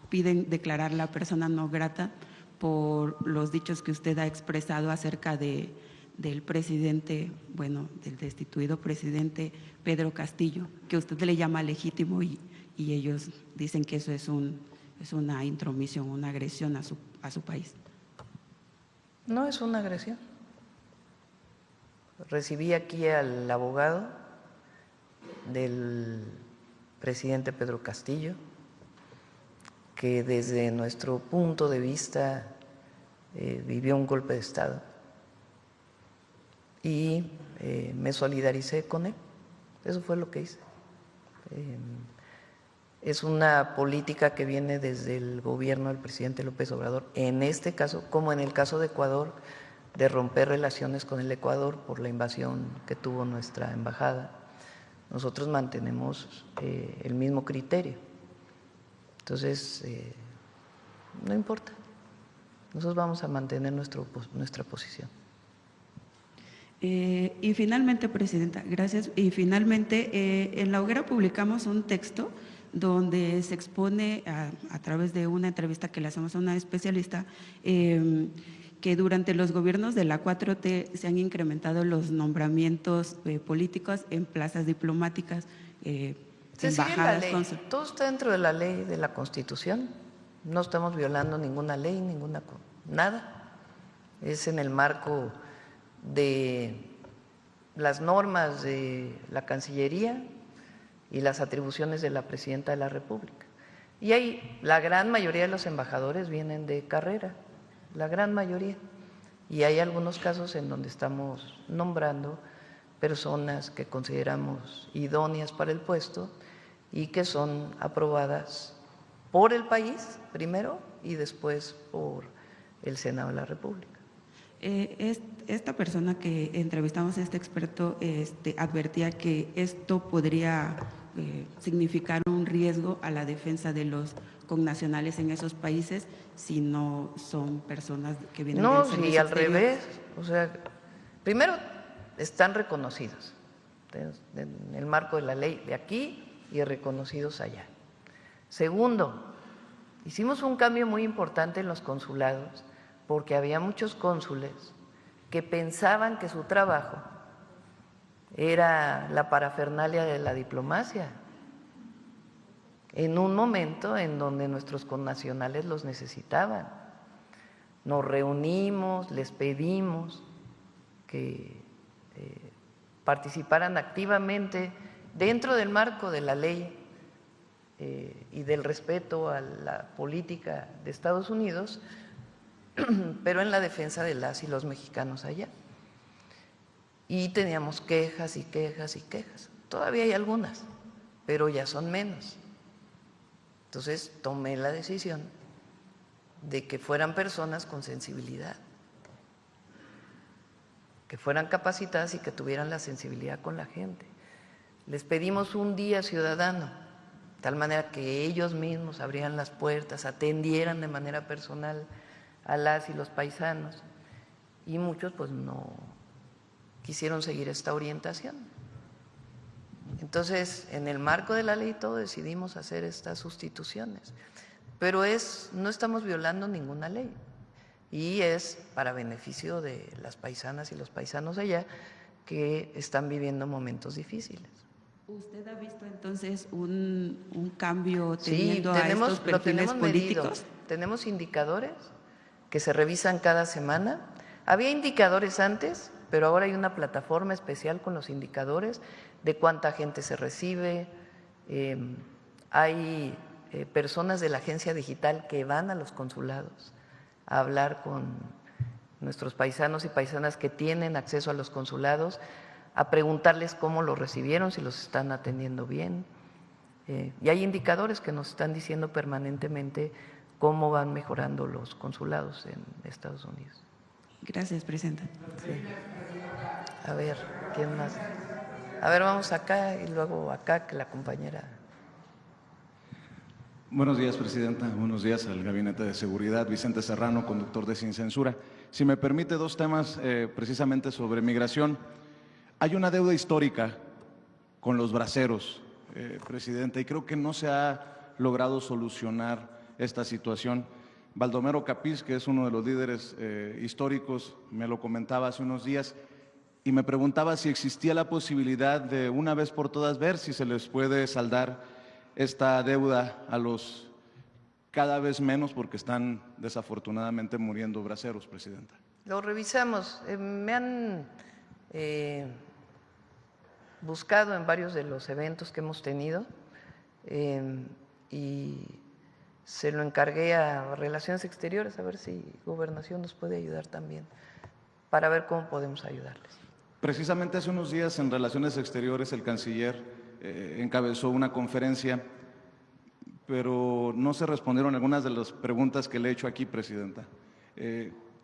piden declarar la persona no grata por los dichos que usted ha expresado acerca del presidente, bueno, del destituido presidente Pedro Castillo, que usted le llama legítimo y ellos dicen que eso es una intromisión, una agresión a su país. No es una agresión. Recibí aquí al abogado del presidente Pedro Castillo, que desde nuestro punto de vista vivió un golpe de Estado y me solidaricé con él. Eso fue lo que hice. Es una política que viene desde el gobierno del presidente López Obrador, en este caso, como en el caso de Ecuador, de romper relaciones con el Ecuador por la invasión que tuvo nuestra embajada. Nosotros mantenemos el mismo criterio. Entonces, no importa. Nosotros vamos a mantener nuestra posición. Y finalmente, Presidenta, gracias. Y finalmente, en La Hoguera publicamos un texto donde se expone a través de una entrevista que le hacemos a una especialista que durante los gobiernos de la 4T se han incrementado los nombramientos políticos en plazas diplomáticas, Se sigue la ley. Todo está dentro de la ley, de la Constitución. No estamos violando ninguna ley, nada. Es en el marco de las normas de la Cancillería y las atribuciones de la Presidenta de la República. Y la gran mayoría de los embajadores vienen de carrera, la gran mayoría. Y hay algunos casos en donde estamos nombrando personas que consideramos idóneas para el puesto y que son aprobadas por el país primero y después por el Senado de la República. Esta persona que entrevistamos, este experto, advertía que esto podría significar un riesgo a la defensa de los connacionales en esos países si no son personas que vienen del servicio y al exterior. revés. O sea, primero están reconocidos en el marco de la ley de aquí y reconocidos allá. Segundo, hicimos un cambio muy importante en los consulados porque había muchos cónsules que pensaban que su trabajo era la parafernalia de la diplomacia. en un momento en donde nuestros connacionales los necesitaban. Nos reunimos, les pedimos que participaran activamente dentro del marco de la ley y del respeto a la política de Estados Unidos, pero en la defensa de las y los mexicanos allá. Y teníamos quejas y quejas y quejas. Todavía hay algunas, pero ya son menos. Entonces tomé la decisión de que fueran personas con sensibilidad, que fueran capacitadas y que tuvieran la sensibilidad con la gente. Les pedimos un día ciudadano, de tal manera que ellos mismos abrieran las puertas, atendieran de manera personal a las y los paisanos, y muchos pues no quisieron seguir esta orientación. Entonces, en el marco de la ley todo decidimos hacer estas sustituciones, pero no estamos violando ninguna ley y es para beneficio de las paisanas y los paisanos allá que están viviendo momentos difíciles. ¿Usted ha visto entonces un cambio Sí, teniendo a estos perfiles políticos? Medido. Tenemos indicadores que se revisan cada semana. Había indicadores antes, pero ahora hay una plataforma especial con los indicadores de cuánta gente se recibe. Hay personas de la agencia digital que van a los consulados a hablar con nuestros paisanos y paisanas que tienen acceso a los consulados, a preguntarles cómo los recibieron, si los están atendiendo bien. Y hay indicadores que nos están diciendo permanentemente cómo van mejorando los consulados en Estados Unidos. Gracias, Presidenta. Sí. A ver, ¿quién más? A ver, vamos acá y luego acá, que la compañera. Buenos días, Presidenta. Buenos días al Gabinete de Seguridad. Vicente Serrano, conductor de Sin Censura. Si me permite, dos temas precisamente sobre migración. Hay una deuda histórica con los braceros, Presidenta, y creo que no se ha logrado solucionar esta situación. Baldomero Capiz, que es uno de los líderes históricos, me lo comentaba hace unos días y me preguntaba si existía la posibilidad de una vez por todas ver si se les puede saldar esta deuda a los cada vez menos, porque están desafortunadamente muriendo braceros, Presidenta. Lo revisamos. Me han buscado en varios de los eventos que hemos tenido y se lo encargué a Relaciones Exteriores, a ver si Gobernación nos puede ayudar también, para ver cómo podemos ayudarles. Precisamente hace unos días en Relaciones Exteriores el canciller encabezó una conferencia, pero no se respondieron algunas de las preguntas que le he hecho aquí, Presidenta.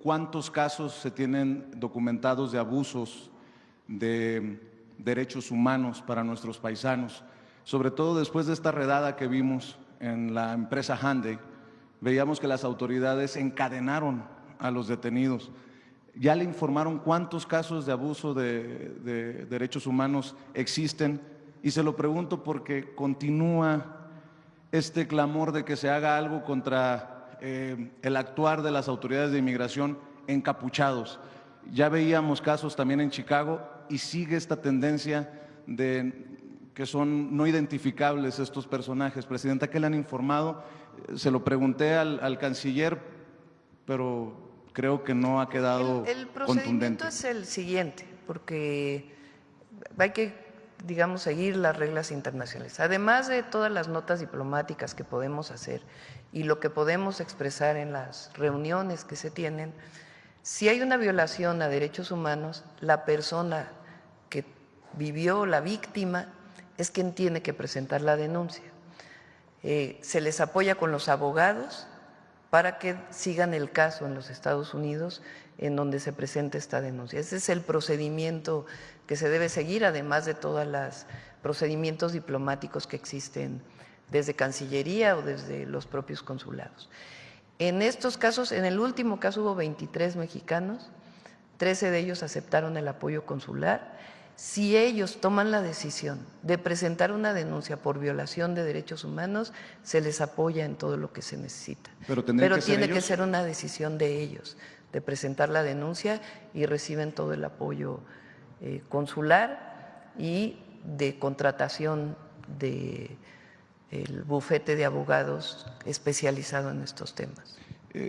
¿Cuántos casos se tienen documentados de abusos de derechos humanos para nuestros paisanos? Sobre todo después de esta redada que vimos en la empresa Hyundai, veíamos que las autoridades encadenaron a los detenidos. ¿Ya le informaron cuántos casos de abuso de derechos humanos existen? Y se lo pregunto porque continúa este clamor de que se haga algo contra el actuar de las autoridades de inmigración encapuchados. Ya veíamos casos también en Chicago y sigue esta tendencia de que son no identificables estos personajes. Presidenta, ¿qué le han informado? Se lo pregunté al canciller, pero creo que no ha quedado El procedimiento contundente. es el siguiente, porque hay que, digamos, seguir las reglas internacionales. Además de todas las notas diplomáticas que podemos hacer y lo que podemos expresar en las reuniones que se tienen, si hay una violación a derechos humanos, la persona que vivió, la víctima, es quien tiene que presentar la denuncia. Se les apoya con los abogados para que sigan el caso en los Estados Unidos en donde se presente esta denuncia. Ese es el procedimiento que se debe seguir, además de todos los procedimientos diplomáticos que existen desde Cancillería o desde los propios consulados. En estos casos, en el último caso hubo 23 mexicanos, 13 de ellos aceptaron el apoyo consular. Si ellos toman la decisión de presentar una denuncia por violación de derechos humanos, se les apoya en todo lo que se necesita. Pero tiene que ser una decisión de ellos, de presentar la denuncia, y reciben todo el apoyo consular y de contratación de el bufete de abogados especializado en estos temas.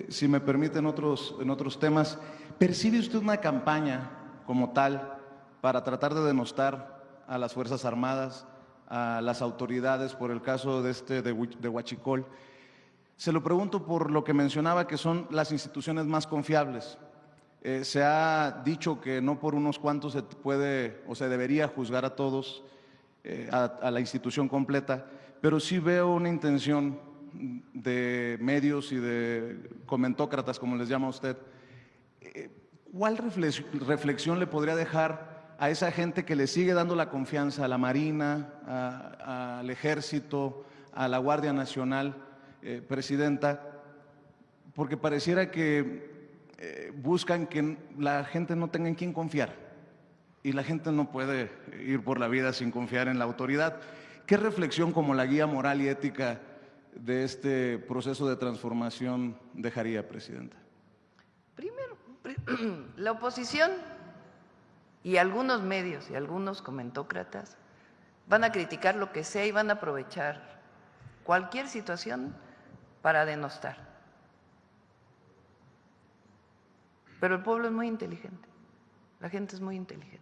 Si me permiten en otros temas, ¿percibe usted una campaña como tal para tratar de denostar a las Fuerzas Armadas, a las autoridades por el caso de Huachicol? Se lo pregunto por lo que mencionaba que son las instituciones más confiables. Se ha dicho que no por unos cuantos se puede o se debería juzgar a todos, a la institución completa, pero sí veo una intención de medios y de comentócratas, como les llama usted. ¿Cuál reflexión le podría dejar a esa gente que le sigue dando la confianza a la Marina, al Ejército, a la Guardia Nacional, Presidenta? Porque pareciera que buscan que la gente no tenga en quién confiar y la gente no puede ir por la vida sin confiar en la autoridad. ¿Qué reflexión como la guía moral y ética de este proceso de transformación dejaría, Presidenta? Primero, la oposición y algunos medios y algunos comentócratas van a criticar lo que sea y van a aprovechar cualquier situación para denostar. Pero el pueblo es muy inteligente, la gente es muy inteligente.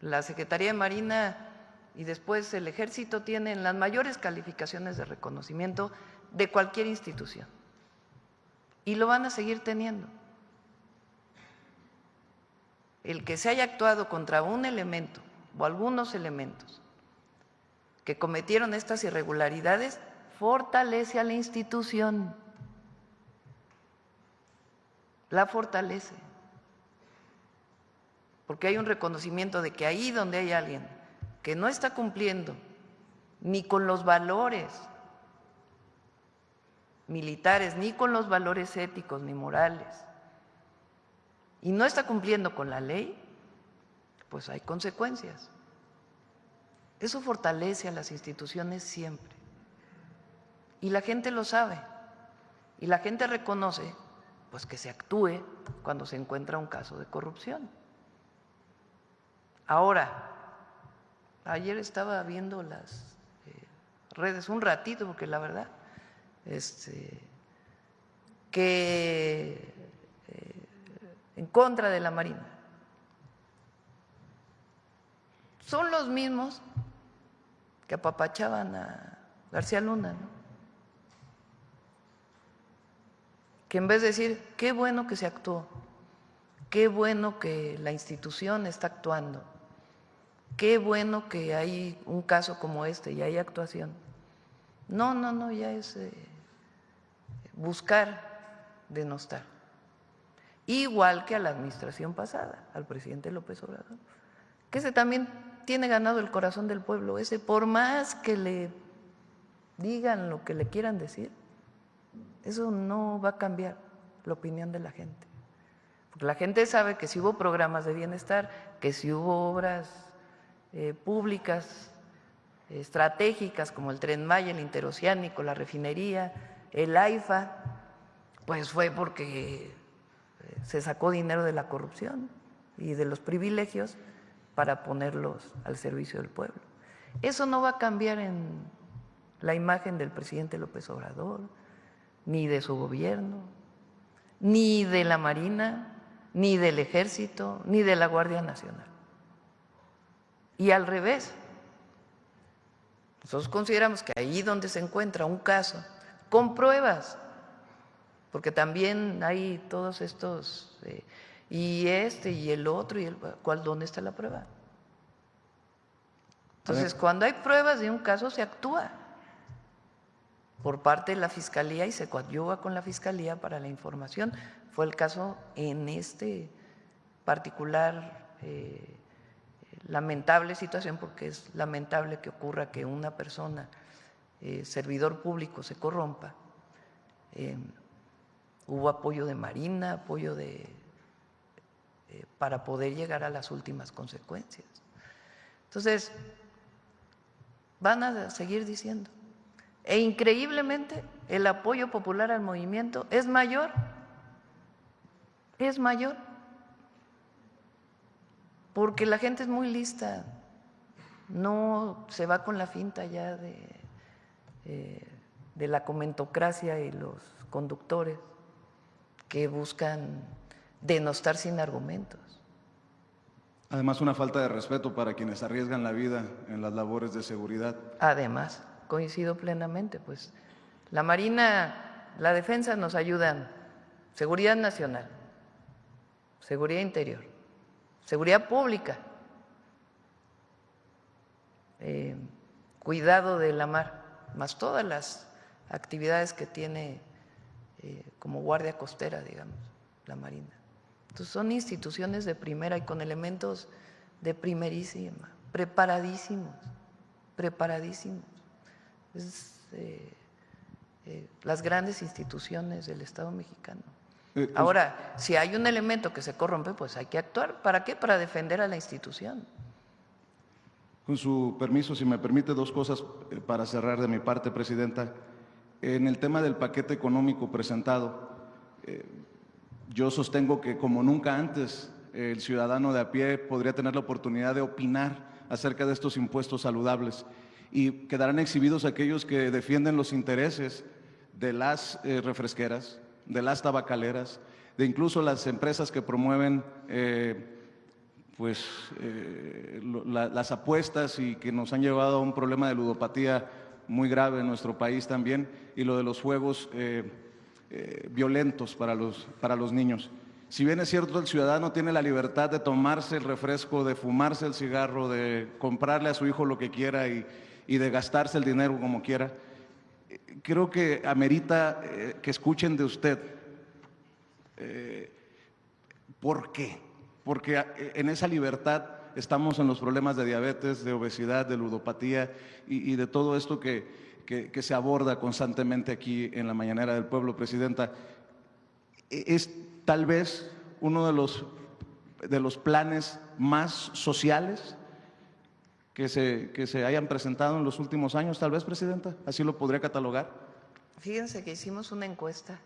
La Secretaría de Marina y después el Ejército tienen las mayores calificaciones de reconocimiento de cualquier institución y lo van a seguir teniendo. El que se haya actuado contra un elemento o algunos elementos que cometieron estas irregularidades fortalece a la institución. La fortalece, porque hay un reconocimiento de que ahí donde hay alguien que no está cumpliendo ni con los valores militares, ni con los valores éticos ni morales, y no está cumpliendo con la ley, pues hay consecuencias. Eso fortalece a las instituciones siempre, y la gente lo sabe, y la gente reconoce pues que se actúe cuando se encuentra un caso de corrupción. Ahora, ayer estaba viendo las redes un ratito, porque la verdad, que en contra de la Marina son los mismos que apapachaban a García Luna, ¿no? Que en vez de decir, qué bueno que se actuó, qué bueno que la institución está actuando, qué bueno que hay un caso como este y hay actuación. No, ya es buscar denostar. Igual que a la administración pasada, al presidente López Obrador, que ese también tiene ganado el corazón del pueblo, ese por más que le digan lo que le quieran decir, eso no va a cambiar la opinión de la gente. Porque la gente sabe que si hubo programas de bienestar, que si hubo obras públicas estratégicas como el Tren Maya, el Interoceánico, la refinería, el AIFA, pues fue porque se sacó dinero de la corrupción y de los privilegios para ponerlos al servicio del pueblo. Eso no va a cambiar en la imagen del presidente López Obrador, ni de su gobierno, ni de la Marina, ni del Ejército, ni de la Guardia Nacional. Y al revés, nosotros consideramos que ahí donde se encuentra un caso con pruebas, porque también hay todos estos, y el otro, y ¿dónde está la prueba? Entonces, cuando hay pruebas de un caso, se actúa por parte de la Fiscalía y se coadyuva con la Fiscalía para la información. Fue el caso en este particular lamentable situación, porque es lamentable que ocurra que una persona, servidor público, se corrompa. Hubo apoyo de Marina, apoyo para poder llegar a las últimas consecuencias. Entonces, van a seguir diciendo. E increíblemente el apoyo popular al movimiento es mayor, porque la gente es muy lista no se va con la finta ya de la comentocracia y los conductores que buscan denostar sin argumentos. Además, una falta de respeto para quienes arriesgan la vida en las labores de seguridad. Además, coincido plenamente, pues la Marina, la Defensa nos ayudan, seguridad nacional, seguridad interior, seguridad pública, cuidado de la mar, más todas las actividades que tiene como guardia costera, digamos, la Marina. Entonces son instituciones de primera y con elementos de primerísima, preparadísimos. Las grandes instituciones del Estado mexicano. Ahora, si hay un elemento que se corrompe, pues hay que actuar. ¿Para qué? Para defender a la institución. Con su permiso, si me permite, dos cosas para cerrar de mi parte, Presidenta. En el tema del paquete económico presentado, yo sostengo que como nunca antes el ciudadano de a pie podría tener la oportunidad de opinar acerca de estos impuestos saludables y quedarán exhibidos aquellos que defienden los intereses de las refresqueras, de las tabacaleras, de incluso las empresas que promueven las apuestas y que nos han llevado a un problema de ludopatía muy grave en nuestro país también, y lo de los juegos violentos para los niños. Si bien es cierto, el ciudadano tiene la libertad de tomarse el refresco, de fumarse el cigarro, de comprarle a su hijo lo que quiera y de gastarse el dinero como quiera, creo que amerita que escuchen de usted por qué. Porque en esa libertad estamos en los problemas de diabetes, de obesidad, de ludopatía y de todo esto que se aborda constantemente aquí en la Mañanera del Pueblo, Presidenta. Es tal vez uno de los planes más sociales que se hayan presentado en los últimos años, tal vez, Presidenta. ¿Así lo podría catalogar? Fíjense que hicimos una encuesta.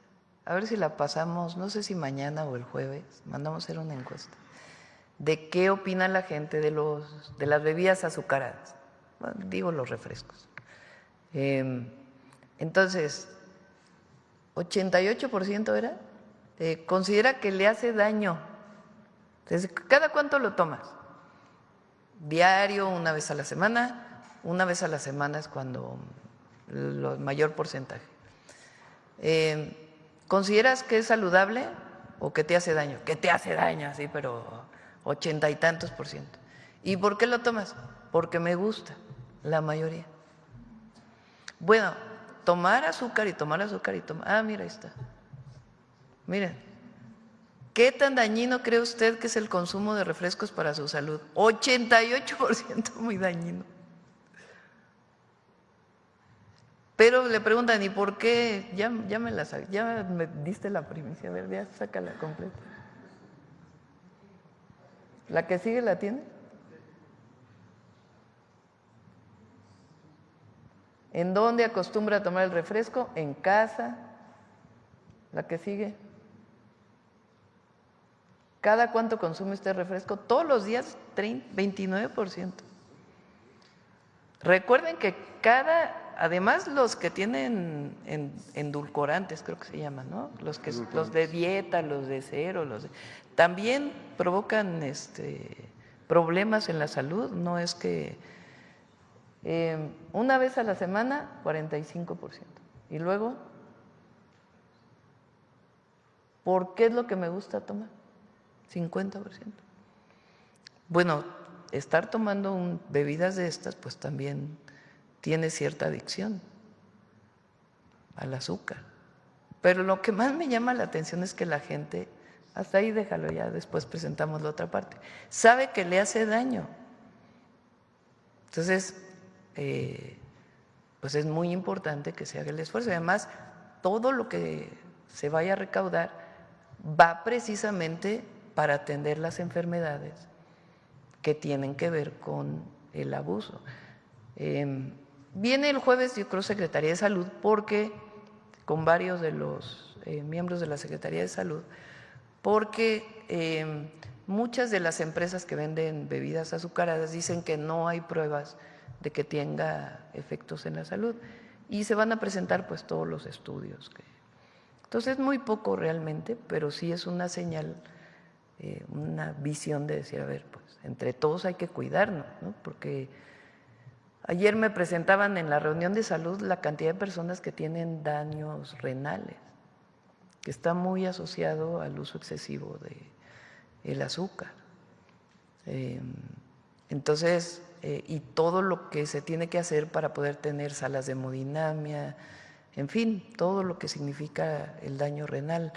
A ver si la pasamos, no sé si mañana o el jueves, mandamos a hacer una encuesta de qué opina la gente de las bebidas azucaradas, bueno, digo los refrescos. Entonces, 88% era, considera que le hace daño. Entonces, ¿cada cuánto lo tomas? Diario, una vez a la semana. Una vez a la semana es cuando el mayor porcentaje. ¿Consideras que es saludable o que te hace daño? Que te hace daño, sí, pero 80 y tantos %. ¿Y por qué lo tomas? Porque me gusta, la mayoría. Bueno, tomar azúcar y tomar azúcar y tomar… Ah, mira, ahí está. Miren, ¿qué tan dañino cree usted que es el consumo de refrescos para su salud? 88% muy dañino. Pero le preguntan, ¿y por qué? Ya me diste la primicia, a ver, ya sácala completa. ¿La que sigue la tiene? ¿En dónde acostumbra a tomar el refresco? En casa. ¿La que sigue? ¿Cada cuánto consume usted refresco? Todos los días, 29%. Recuerden que además los que tienen endulcorantes, creo que se llaman, ¿no? Los de dieta, los de cero, también provocan problemas en la salud. No es que una vez a la semana, 45%. Y luego, ¿por qué es lo que me gusta tomar? 50%. Bueno, estar tomando bebidas de estas, pues también tiene cierta adicción al azúcar. Pero lo que más me llama la atención es que la gente, hasta ahí déjalo ya, después presentamos la otra parte, sabe que le hace daño. Entonces, pues es muy importante que se haga el esfuerzo. Y además, todo lo que se vaya a recaudar va precisamente para atender las enfermedades que tienen que ver con el abuso. Viene el jueves, yo creo, Secretaría de Salud, porque con varios de los miembros de la Secretaría de Salud, porque muchas de las empresas que venden bebidas azucaradas dicen que no hay pruebas de que tenga efectos en la salud y se van a presentar pues todos los estudios. Entonces es muy poco realmente, pero sí es una señal, una visión de decir, a ver, pues entre todos hay que cuidarnos, ¿no? Porque ayer me presentaban en la reunión de salud la cantidad de personas que tienen daños renales, que está muy asociado al uso excesivo del azúcar. Entonces, y todo lo que se tiene que hacer para poder tener salas de hemodinamia, en fin, todo lo que significa el daño renal.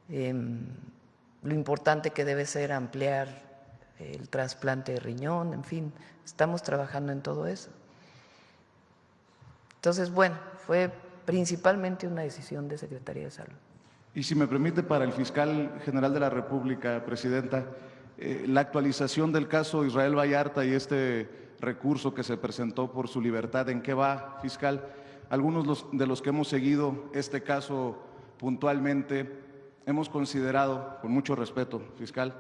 Lo importante que debe ser ampliar el trasplante de riñón, en fin, estamos trabajando en todo eso. Entonces, bueno, fue principalmente una decisión de Secretaría de Salud. Y si me permite, para el fiscal general de la República, Presidenta, la actualización del caso Israel Vallarta y este recurso que se presentó por su libertad, ¿en qué va, fiscal? Algunos de los que hemos seguido este caso puntualmente hemos considerado, con mucho respeto, fiscal,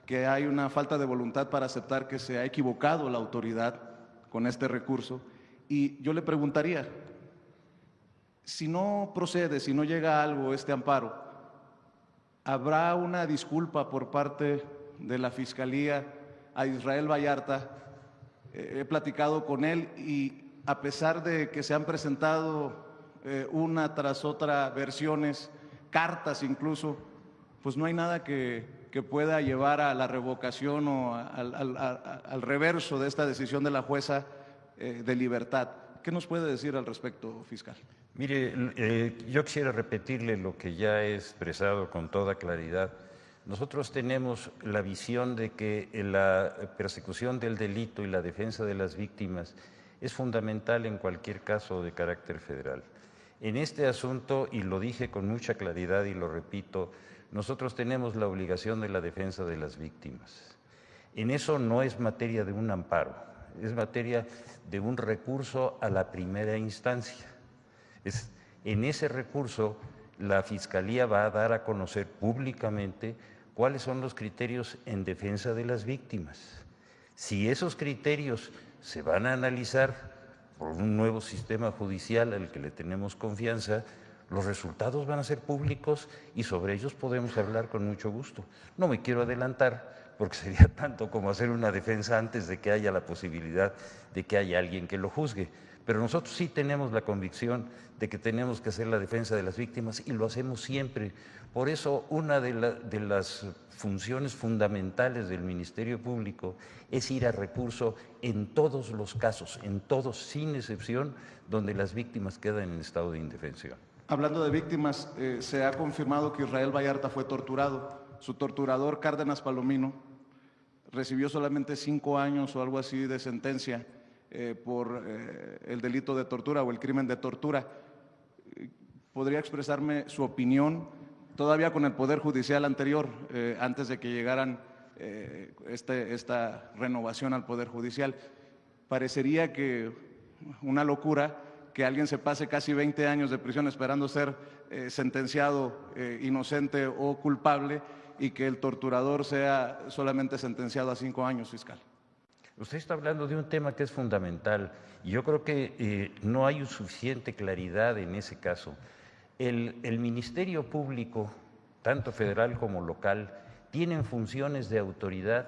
que hay una falta de voluntad para aceptar que se ha equivocado la autoridad con este recurso. Y yo le preguntaría, si no procede, si no llega a algo este amparo, ¿habrá una disculpa por parte de la Fiscalía a Israel Vallarta? He platicado con él y a pesar de que se han presentado una tras otra versiones, cartas incluso, pues no hay nada que pueda llevar a la revocación o al reverso de esta decisión de la jueza de libertad. ¿Qué nos puede decir al respecto, fiscal? Mire, yo quisiera repetirle lo que ya he expresado con toda claridad. Nosotros tenemos la visión de que la persecución del delito y la defensa de las víctimas es fundamental en cualquier caso de carácter federal. En este asunto, y lo dije con mucha claridad y lo repito, nosotros tenemos la obligación de la defensa de las víctimas. En eso no es materia de un amparo, es materia de un recurso a la primera instancia. En ese recurso, la Fiscalía va a dar a conocer públicamente cuáles son los criterios en defensa de las víctimas. Si esos criterios se van a analizar por un nuevo sistema judicial al que le tenemos confianza, los resultados van a ser públicos y sobre ellos podemos hablar con mucho gusto. No me quiero adelantar porque sería tanto como hacer una defensa antes de que haya la posibilidad de que haya alguien que lo juzgue. Pero nosotros sí tenemos la convicción de que tenemos que hacer la defensa de las víctimas y lo hacemos siempre. Por eso una de las funciones fundamentales del Ministerio Público es ir a recurso en todos los casos, en todos, sin excepción, donde las víctimas quedan en estado de indefensión. Hablando de víctimas, se ha confirmado que Israel Vallarta fue torturado. Su torturador, Cárdenas Palomino, recibió solamente 5 años o algo así de sentencia por el delito de tortura o el crimen de tortura. ¿Podría expresarme su opinión todavía con el Poder Judicial anterior, antes de que llegaran esta renovación al Poder Judicial? Parecería que una locura que alguien se pase casi 20 años de prisión esperando ser sentenciado inocente o culpable y que el torturador sea solamente sentenciado a 5 años, fiscal. Usted está hablando de un tema que es fundamental y yo creo que no hay suficiente claridad en ese caso. El Ministerio Público, tanto federal como local, tienen funciones de autoridad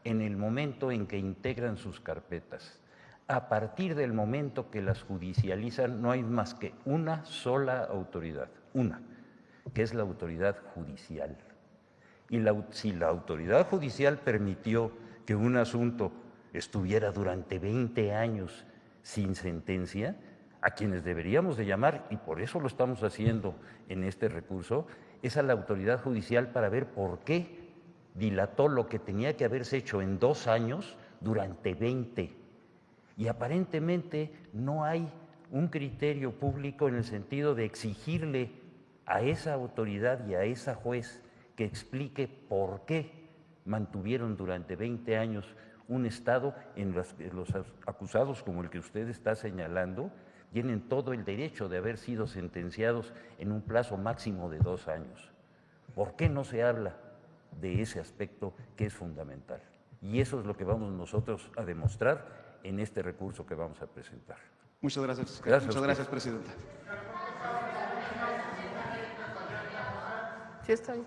en el momento en que integran sus carpetas. A partir del momento que las judicializan, no hay más que una sola autoridad, una, que es la autoridad judicial. Y si la autoridad judicial permitió que un asunto estuviera durante 20 años sin sentencia, a quienes deberíamos de llamar, y por eso lo estamos haciendo en este recurso, es a la autoridad judicial para ver por qué dilató lo que tenía que haberse hecho en 2 años durante 20. Y aparentemente no hay un criterio público en el sentido de exigirle a esa autoridad y a esa juez que explique por qué mantuvieron durante 20 años un estado en los acusados como el que usted está señalando tienen todo el derecho de haber sido sentenciados en un plazo máximo de 2 años. ¿Por qué no se habla de ese aspecto que es fundamental. Y eso es lo que vamos nosotros a demostrar en este recurso que vamos a presentar. Muchas gracias, fiscal. Gracias, Muchas gracias, presidenta. Sí, está bien.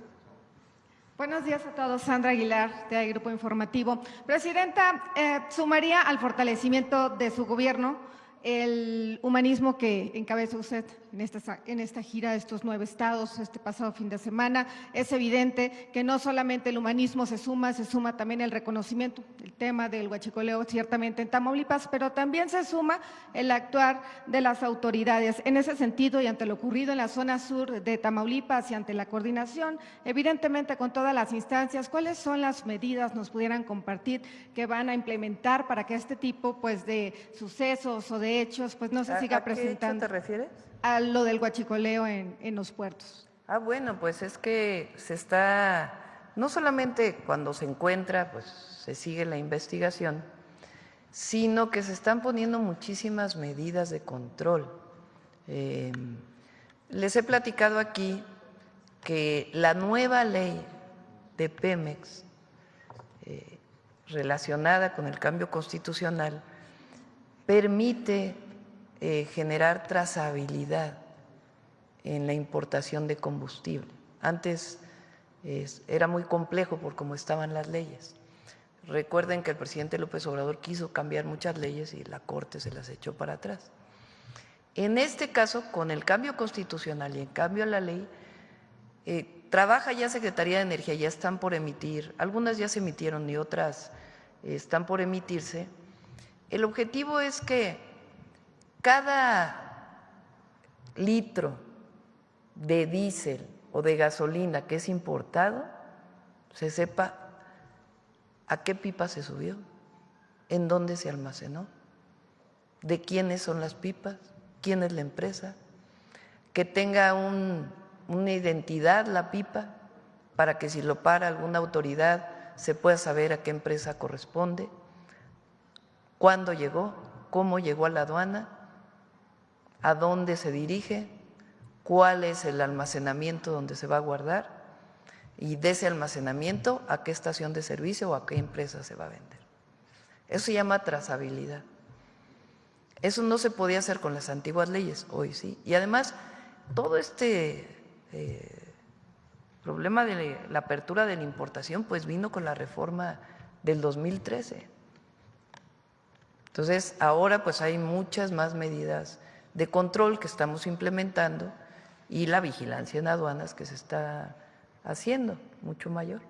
Buenos días a todos. Sandra Aguilar, de Grupo Informativo. Presidenta, sumaría al fortalecimiento de su gobierno el humanismo que encabeza usted en esta gira de estos 9 estados este pasado fin de semana. Es evidente que no solamente el humanismo se suma también el reconocimiento, el tema del huachicoleo ciertamente en Tamaulipas, pero también se suma el actuar de las autoridades. En ese sentido, y ante lo ocurrido en la zona sur de Tamaulipas y ante la coordinación, evidentemente con todas las instancias, ¿cuáles son las medidas nos pudieran compartir que van a implementar para que este tipo pues de sucesos o de hechos pues no se siga presentando? ¿A qué hecho te refieres? A lo del huachicoleo en los puertos. Bueno, pues es que se está, no solamente cuando se encuentra, pues se sigue la investigación, sino que se están poniendo muchísimas medidas de control. Les he platicado aquí que la nueva ley de Pemex relacionada con el cambio constitucional permite generar trazabilidad en la importación de combustible. Antes era muy complejo por cómo estaban las leyes. Recuerden que el presidente López Obrador quiso cambiar muchas leyes y la Corte se las echó para atrás. En este caso, con el cambio constitucional y en cambio a la ley, trabaja ya Secretaría de Energía, ya están por emitir, algunas ya se emitieron y otras están por emitirse. El objetivo es que cada litro de diésel o de gasolina que es importado, se sepa a qué pipa se subió, en dónde se almacenó, de quiénes son las pipas, quién es la empresa, que tenga una identidad la pipa para que si lo para alguna autoridad se pueda saber a qué empresa corresponde, cuándo llegó, cómo llegó a la aduana, a dónde se dirige, cuál es el almacenamiento donde se va a guardar y de ese almacenamiento a qué estación de servicio o a qué empresa se va a vender. Eso se llama trazabilidad. Eso no se podía hacer con las antiguas leyes, hoy sí. Y además, todo este problema de la apertura de la importación pues vino con la reforma del 2013. Entonces, ahora pues hay muchas más medidas de control que estamos implementando y la vigilancia en aduanas que se está haciendo mucho mayor.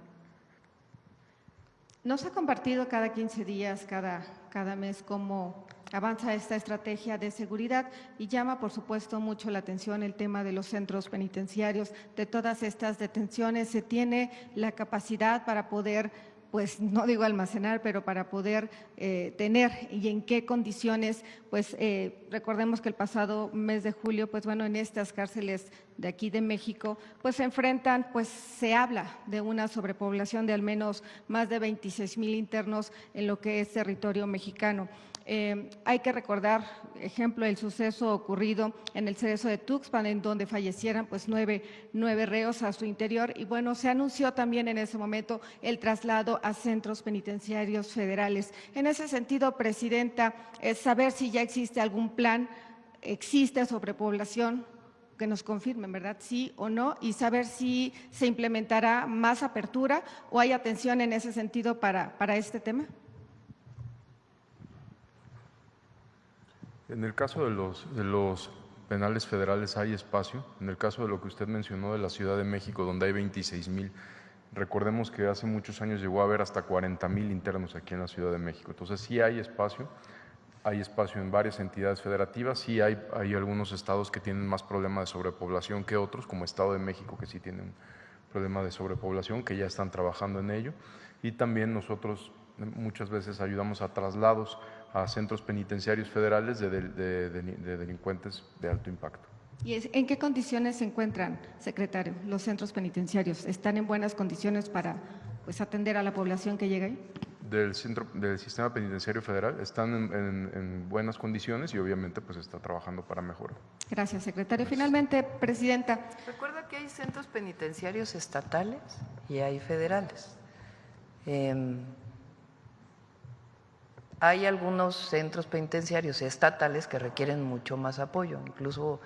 Nos ha compartido cada 15 días, cada mes, cómo avanza esta estrategia de seguridad y llama, por supuesto, mucho la atención el tema de los centros penitenciarios. De todas estas detenciones, ¿se tiene la capacidad para poder, pues no digo almacenar, pero para poder tener y en qué condiciones? Pues recordemos que el pasado mes de julio, pues bueno, en estas cárceles de aquí de México, pues se enfrentan, pues se habla de una sobrepoblación de al menos más de 26,000 internos en lo que es territorio mexicano. Hay que recordar, ejemplo, el suceso ocurrido en el Cerezo de Tuxpan, en donde fallecieran pues nueve reos a su interior, y bueno, se anunció también en ese momento el traslado a centros penitenciarios federales. En ese sentido, Presidenta, es saber si ya existe algún plan, existe sobrepoblación, que nos confirmen, ¿verdad? Sí o no, y saber si se implementará más apertura o hay atención en ese sentido para este tema. En el caso de los penales federales hay espacio. En el caso de lo que usted mencionó de la Ciudad de México, donde hay 26,000, recordemos que hace muchos años llegó a haber hasta 40,000 internos aquí en la Ciudad de México. Entonces sí hay espacio en varias entidades federativas, sí hay algunos estados que tienen más problema de sobrepoblación que otros, como Estado de México, que sí tiene un problema de sobrepoblación, que ya están trabajando en ello, y también nosotros muchas veces ayudamos a traslados a centros penitenciarios federales de delincuentes de alto impacto. ¿Y en qué condiciones se encuentran, secretario, los centros penitenciarios? ¿Están en buenas condiciones para pues, atender a la población que llega ahí? Del sistema penitenciario federal están en buenas condiciones y obviamente pues está trabajando para mejorar. Gracias, secretario. Finalmente, Presidenta. Recuerda que hay centros penitenciarios estatales y hay federales. Hay algunos centros penitenciarios estatales que requieren mucho más apoyo, incluso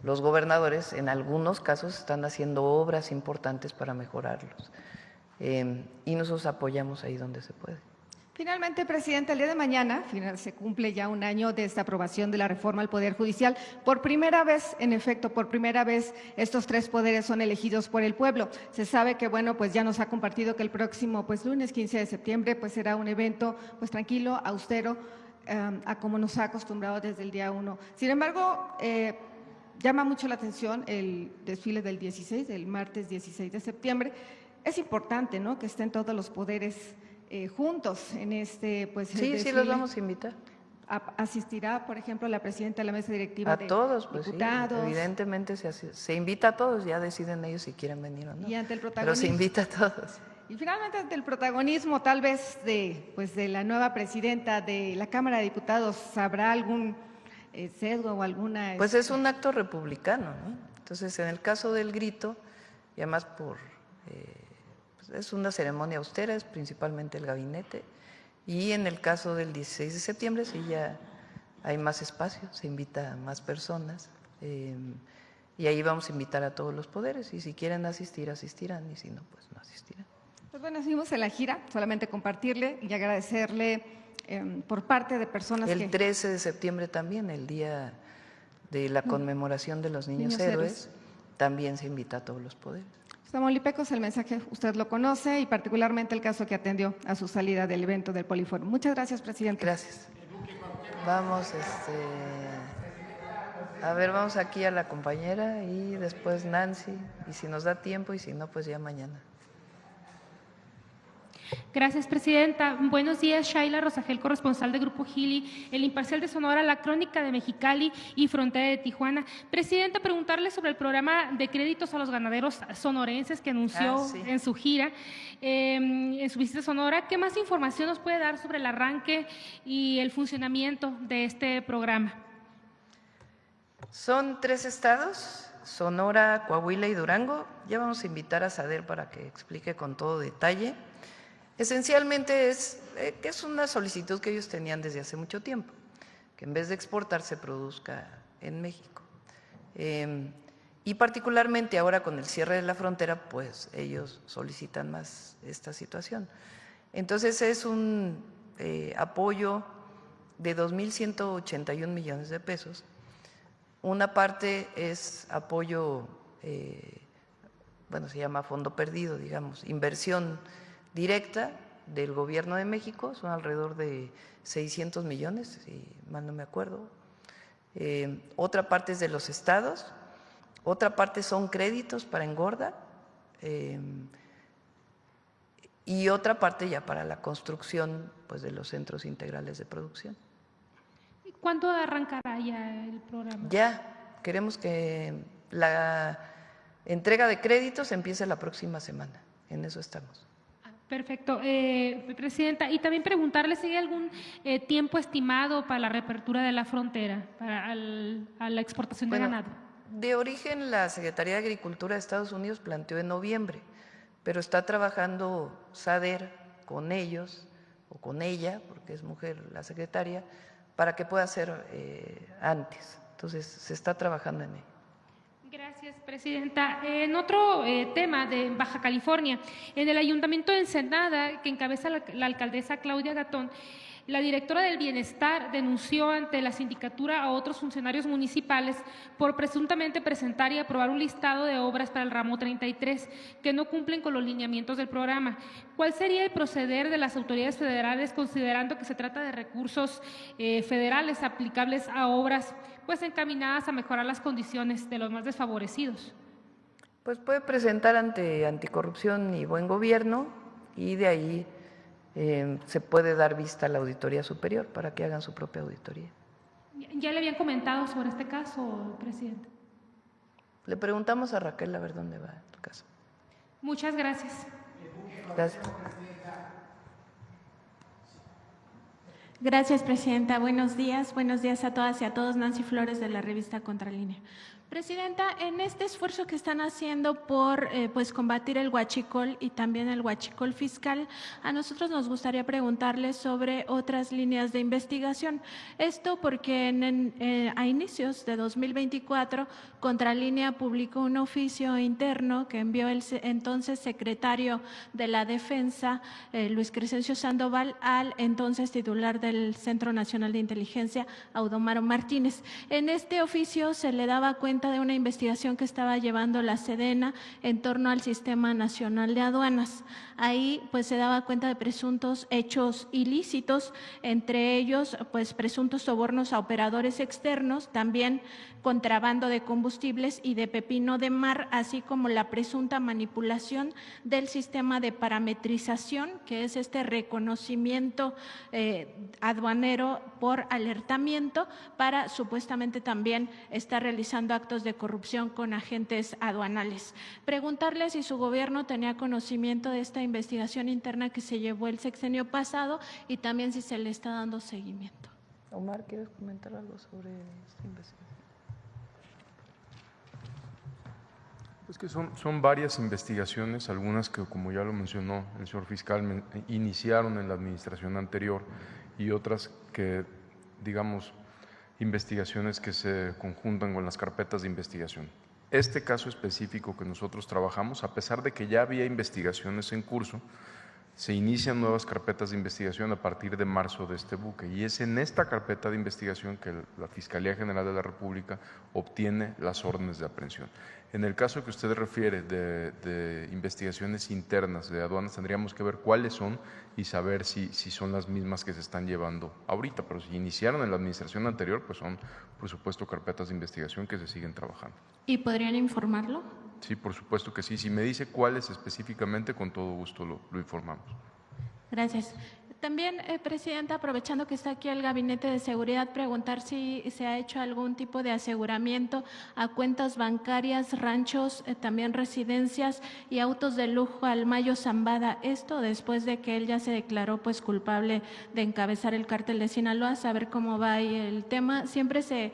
los gobernadores en algunos casos están haciendo obras importantes para mejorarlos y nosotros apoyamos ahí donde se puede. Finalmente, Presidenta, el día de mañana se cumple ya un año de esta aprobación de la reforma al Poder Judicial. Por primera vez, en efecto, por primera vez, estos 3 poderes son elegidos por el pueblo. Se sabe que, bueno, pues ya nos ha compartido que el próximo lunes 15 de septiembre pues será un evento tranquilo, austero, a como nos ha acostumbrado desde el día 1. Sin embargo, llama mucho la atención el desfile del martes 16 de septiembre. Es importante, ¿no?, que estén todos los poderes juntos en este sí, los vamos a invitar. ¿Asistirá, por ejemplo, la presidenta de la mesa directiva de todos, pues diputados? Sí, evidentemente se invita a todos, ya deciden ellos si quieren venir o no. Y ante el pero protagonismo, se invita a todos. Y finalmente, ante el protagonismo tal vez de la nueva presidenta de la Cámara de Diputados, ¿habrá algún sesgo o alguna? Pues es un acto republicano, ¿no? Entonces, en el caso del grito, y además es una ceremonia austera, es principalmente el gabinete, y en el caso del 16 de septiembre sí ya hay más espacio, se invita a más personas, y ahí vamos a invitar a todos los poderes, y si quieren asistir, asistirán, y si no, pues no asistirán. Pues bueno, seguimos en la gira, solamente compartirle y agradecerle por parte de personas el 13 de septiembre también, el día de la conmemoración de los niños héroes, también se invita a todos los poderes. Tamaulipecos, el mensaje usted lo conoce y particularmente el caso que atendió a su salida del evento del Poliforum. Muchas gracias, presidente. Gracias. Vamos, vamos aquí a la compañera y después Nancy, y si nos da tiempo y si no, pues ya mañana. Gracias, presidenta. Buenos días, Shaila Rosagel, corresponsal de Grupo Gili, El Imparcial de Sonora, La Crónica de Mexicali y Frontera de Tijuana. Presidenta, preguntarle sobre el programa de créditos a los ganaderos sonorenses que anunció en su gira, en su visita a Sonora. ¿Qué más información nos puede dar sobre el arranque y el funcionamiento de este programa? Son 3 estados, Sonora, Coahuila y Durango. Ya vamos a invitar a Sader para que explique con todo detalle. Esencialmente es una solicitud que ellos tenían desde hace mucho tiempo, que en vez de exportar se produzca en México. Y particularmente ahora con el cierre de la frontera, pues ellos solicitan más esta situación. Entonces es un apoyo de 2.181 millones de pesos. Una parte es apoyo, se llama fondo perdido, digamos, inversión directa del Gobierno de México, son alrededor de 600 millones, si mal no me acuerdo. Otra parte es de los estados, otra parte son créditos para engorda y otra parte ya para la construcción de los centros integrales de producción. ¿Cuándo arrancará ya el programa? Ya, queremos que la entrega de créditos empiece la próxima semana, en eso estamos. Perfecto. Presidenta, y también preguntarle si hay algún tiempo estimado para la reapertura de la frontera, a la exportación de ganado. De origen, la Secretaría de Agricultura de Estados Unidos planteó en noviembre, pero está trabajando Sader con ellos, o con ella, porque es mujer la secretaria, para que pueda ser antes. Entonces, se está trabajando en ello. Gracias, presidenta. En otro tema de Baja California, en el Ayuntamiento de Ensenada, que encabeza la alcaldesa Claudia Gatón, la directora del Bienestar denunció ante la sindicatura a otros funcionarios municipales por presuntamente presentar y aprobar un listado de obras para el ramo 33 que no cumplen con los lineamientos del programa. ¿Cuál sería el proceder de las autoridades federales considerando que se trata de recursos federales aplicables a obras encaminadas a mejorar las condiciones de los más desfavorecidos? Pues puede presentar ante Anticorrupción y Buen Gobierno y de ahí se puede dar vista a la Auditoría Superior para que hagan su propia auditoría. ¿Ya le habían comentado sobre este caso, presidente? Le preguntamos a Raquel a ver dónde va el caso. Muchas gracias. Gracias. Gracias, presidenta. Buenos días a todas y a todos. Nancy Flores, de la revista Contralínea. Presidenta, en este esfuerzo que están haciendo por pues combatir el huachicol y también el huachicol fiscal, a nosotros nos gustaría preguntarles sobre otras líneas de investigación. Esto porque a inicios de 2024, Contralínea publicó un oficio interno que envió el entonces secretario de la Defensa, Luis Crescencio Sandoval, al entonces titular del Centro Nacional de Inteligencia, Audomaro Martínez. En este oficio se le daba cuenta de una investigación que estaba llevando la Sedena en torno al Sistema Nacional de Aduanas. Ahí pues se daba cuenta de presuntos hechos ilícitos, entre ellos pues presuntos sobornos a operadores externos, también contrabando de combustibles y de pepino de mar, así como la presunta manipulación del sistema de parametrización, que es este reconocimiento aduanero por alertamiento para supuestamente también estar realizando actos de corrupción con agentes aduanales. Preguntarle si su gobierno tenía conocimiento de esta investigación interna que se llevó el sexenio pasado y también si se le está dando seguimiento. Omar, ¿quieres comentar algo sobre esta investigación? Es que son varias investigaciones, algunas que, como ya lo mencionó el señor fiscal, iniciaron en la administración anterior y otras que, digamos, investigaciones que se conjuntan con las carpetas de investigación. Este caso específico que nosotros trabajamos, a pesar de que ya había investigaciones en curso, se inician nuevas carpetas de investigación a partir de marzo de este buque y es en esta carpeta de investigación que la Fiscalía General de la República obtiene las órdenes de aprehensión. En el caso que usted refiere de investigaciones internas de aduanas, tendríamos que ver cuáles son y saber si son las mismas que se están llevando ahorita, pero si iniciaron en la administración anterior, pues son, por supuesto, carpetas de investigación que se siguen trabajando. ¿Y podrían informarlo? Sí, por supuesto que sí. Si me dice cuáles específicamente, con todo gusto lo informamos. Gracias. También, Presidenta, aprovechando que está aquí el Gabinete de Seguridad, preguntar si se ha hecho algún tipo de aseguramiento a cuentas bancarias, ranchos, también residencias y autos de lujo al Mayo Zambada. Esto después de que él ya se declaró pues culpable de encabezar el cártel de Sinaloa, saber cómo va ahí el tema. Siempre se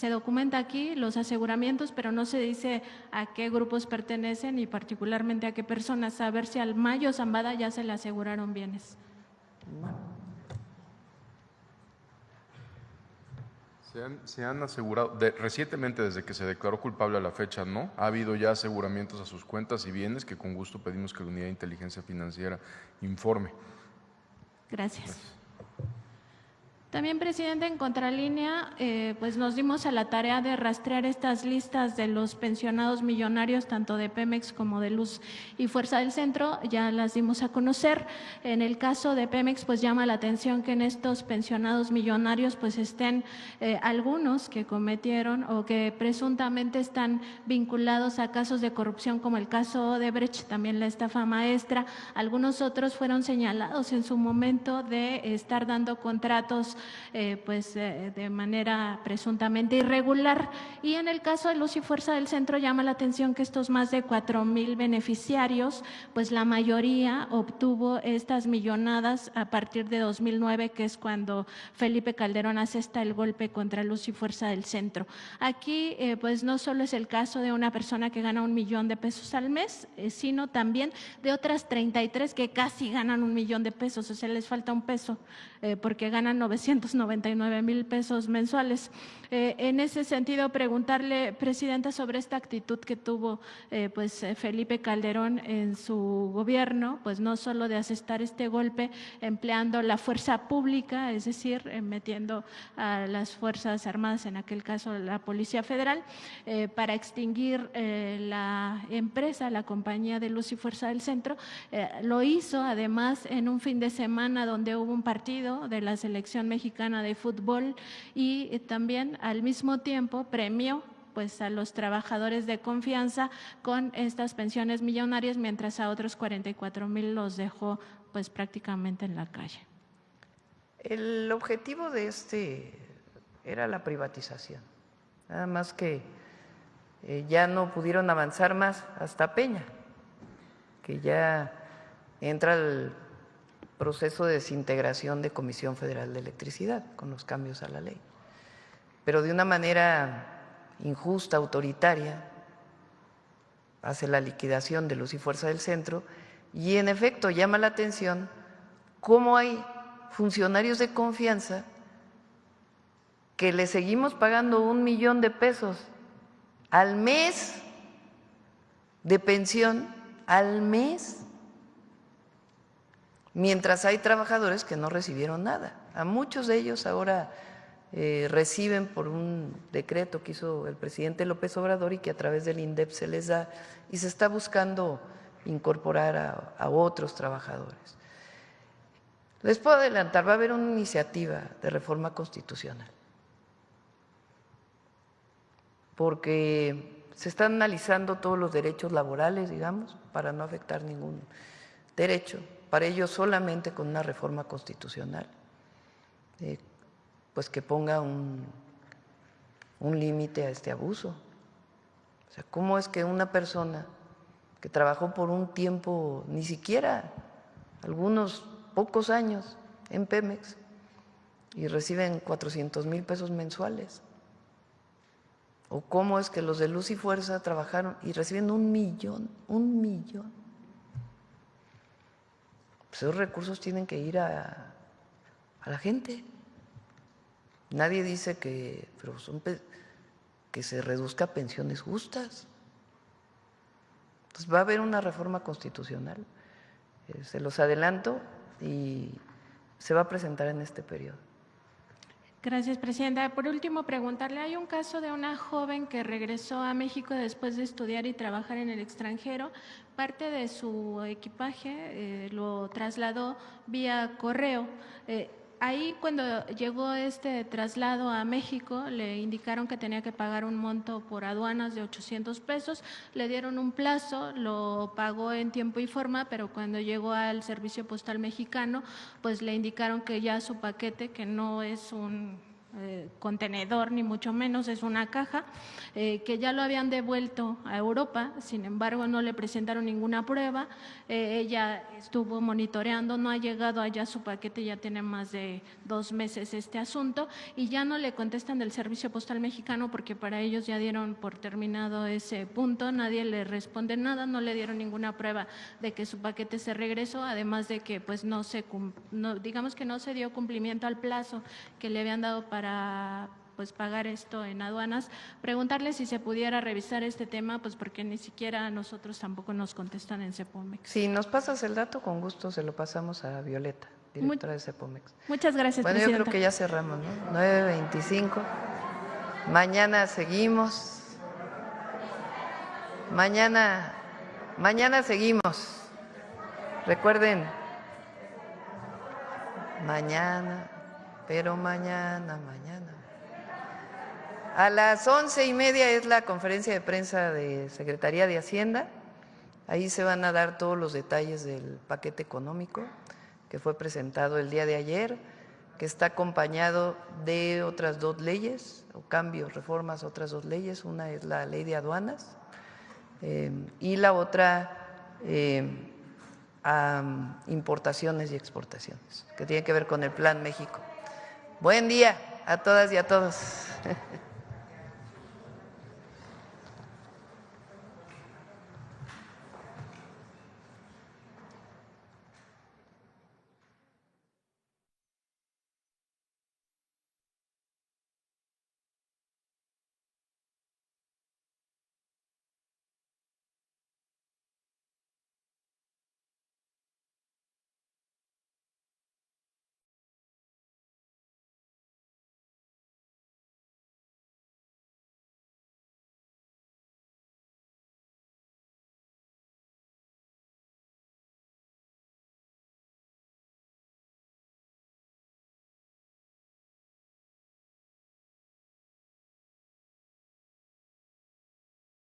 documenta aquí los aseguramientos, pero no se dice a qué grupos pertenecen y particularmente a qué personas. Saber si al Mayo Zambada ya se le aseguraron bienes. Se han asegurado, recientemente desde que se declaró culpable a la fecha, no, ha habido ya aseguramientos a sus cuentas y bienes que con gusto pedimos que la Unidad de Inteligencia Financiera informe. Gracias. También, Presidente, en Contralínea, pues nos dimos a la tarea de rastrear estas listas de los pensionados millonarios, tanto de Pemex como de Luz y Fuerza del Centro, ya las dimos a conocer. En el caso de Pemex, pues llama la atención que en estos pensionados millonarios pues estén algunos que cometieron o que presuntamente están vinculados a casos de corrupción como el caso Odebrecht, también la estafa maestra. Algunos otros fueron señalados en su momento de estar dando contratos de manera presuntamente irregular. Y en el caso de Luz y Fuerza del Centro llama la atención que estos más de 4,000 beneficiarios, pues la mayoría obtuvo estas millonadas a partir de 2009, que es cuando Felipe Calderón asesta el golpe contra Luz y Fuerza del Centro. Aquí pues no solo es el caso de una persona que gana 1 millón de pesos al mes, sino también de otras 33 que casi ganan 1 millón de pesos, o sea, les falta un peso porque ganan 999,000 pesos mensuales. En ese sentido, preguntarle, Presidenta, sobre esta actitud que tuvo Felipe Calderón en su gobierno, pues no solo de asestar este golpe empleando la fuerza pública, es decir, metiendo a las Fuerzas Armadas, en aquel caso la Policía Federal, para extinguir la empresa, la compañía de Luz y Fuerza del Centro. Lo hizo además en un fin de semana donde hubo un partido de la selección mexicana de fútbol y también al mismo tiempo premió pues a los trabajadores de confianza con estas pensiones millonarias, mientras a otros 44,000 los dejó pues prácticamente en la calle. El objetivo de era la privatización, nada más que ya no pudieron avanzar más hasta Peña, que ya entra el proceso de desintegración de Comisión Federal de Electricidad con los cambios a la ley, pero de una manera injusta, autoritaria, hace la liquidación de Luz y Fuerza del Centro y en efecto llama la atención cómo hay funcionarios de confianza que le seguimos pagando 1 millón de pesos al mes de pensión, al mes, mientras hay trabajadores que no recibieron nada. A muchos de ellos ahora reciben por un decreto que hizo el presidente López Obrador y que a través del INDEP se les da y se está buscando incorporar a otros trabajadores. Les puedo adelantar, va a haber una iniciativa de reforma constitucional, porque se están analizando todos los derechos laborales, digamos, para no afectar ningún derecho, para ello solamente con una reforma constitucional, pues que ponga un límite a este abuso. O sea, ¿cómo es que una persona que trabajó por un tiempo, ni siquiera algunos pocos años en Pemex, y reciben 400,000 pesos mensuales? ¿O cómo es que los de Luz y Fuerza trabajaron y reciben 1 millón? Pues esos recursos tienen que ir a la gente. Nadie dice que se reduzca pensiones justas. Entonces va a haber una reforma constitucional, se los adelanto, y se va a presentar en este periodo. Gracias, presidenta. Por último, preguntarle, hay un caso de una joven que regresó a México después de estudiar y trabajar en el extranjero. Parte de su equipaje lo trasladó vía correo. Ahí, cuando llegó este traslado a México, le indicaron que tenía que pagar un monto por aduanas de 800 pesos, le dieron un plazo, lo pagó en tiempo y forma, pero cuando llegó al Servicio Postal Mexicano, pues le indicaron que ya su paquete, que no es un contenedor, ni mucho menos, es una caja, que ya lo habían devuelto a Europa, sin embargo no le presentaron ninguna prueba, ella estuvo monitoreando, no ha llegado allá su paquete, ya tiene más de 2 meses este asunto, y ya no le contestan del Servicio Postal Mexicano porque para ellos ya dieron por terminado ese punto, nadie le responde nada, no le dieron ninguna prueba de que su paquete se regresó, además de que pues digamos que no se dio cumplimiento al plazo que le habían dado para pues pagar esto en aduanas. Preguntarle si se pudiera revisar este tema, pues porque ni siquiera a nosotros tampoco nos contestan en Cepomex. Si nos pasas el dato, con gusto se lo pasamos a Violeta, directora de Cepomex. Muchas gracias, bueno, presidenta. Yo creo que ya cerramos, ¿no? 9:25. Mañana seguimos. Mañana seguimos. Recuerden, mañana. A las 11:30 es la conferencia de prensa de Secretaría de Hacienda. Ahí se van a dar todos los detalles del paquete económico que fue presentado el día de ayer, que está acompañado de otras 2 leyes, o cambios, reformas a otras 2 leyes. Una es la ley de aduanas y la otra a importaciones y exportaciones, que tiene que ver con el Plan México. Buen día a todas y a todos.